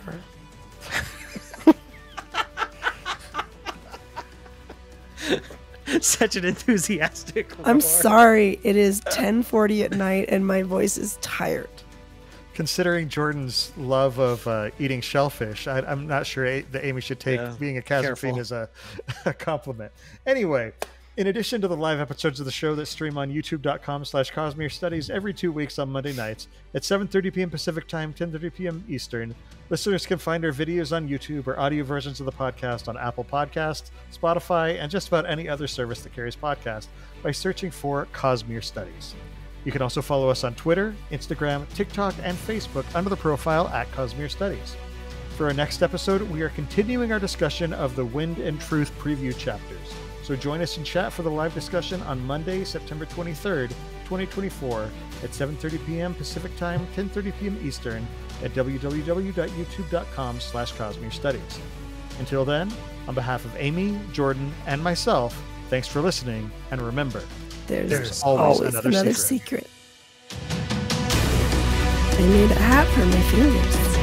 Such an enthusiastic. I'm sorry. It is 10:40 at night, and my voice is tired. Considering Jordan's love of eating shellfish, I'm not sure that Amy should take being a Chasm Fiend as a compliment. Anyway, in addition to the live episodes of the show that stream on youtube.com/Cosmere Studies every 2 weeks on Monday nights at 7:30 p.m. Pacific Time, 10:30 p.m. Eastern, listeners can find our videos on YouTube or audio versions of the podcast on Apple Podcasts, Spotify, and just about any other service that carries podcasts by searching for Cosmere Studies. You can also follow us on Twitter, Instagram, TikTok, and Facebook under the profile @Cosmere Studies. For our next episode, we are continuing our discussion of the Wind and Truth preview chapters. So join us in chat for the live discussion on Monday, September 23rd, 2024 at 7:30 p.m. Pacific Time, 10:30 p.m. Eastern at www.youtube.com/Cosmere Studies. Until then, on behalf of Amy, Jordan, and myself, thanks for listening, and remember, there's always another secret. I made a hat for my fingers.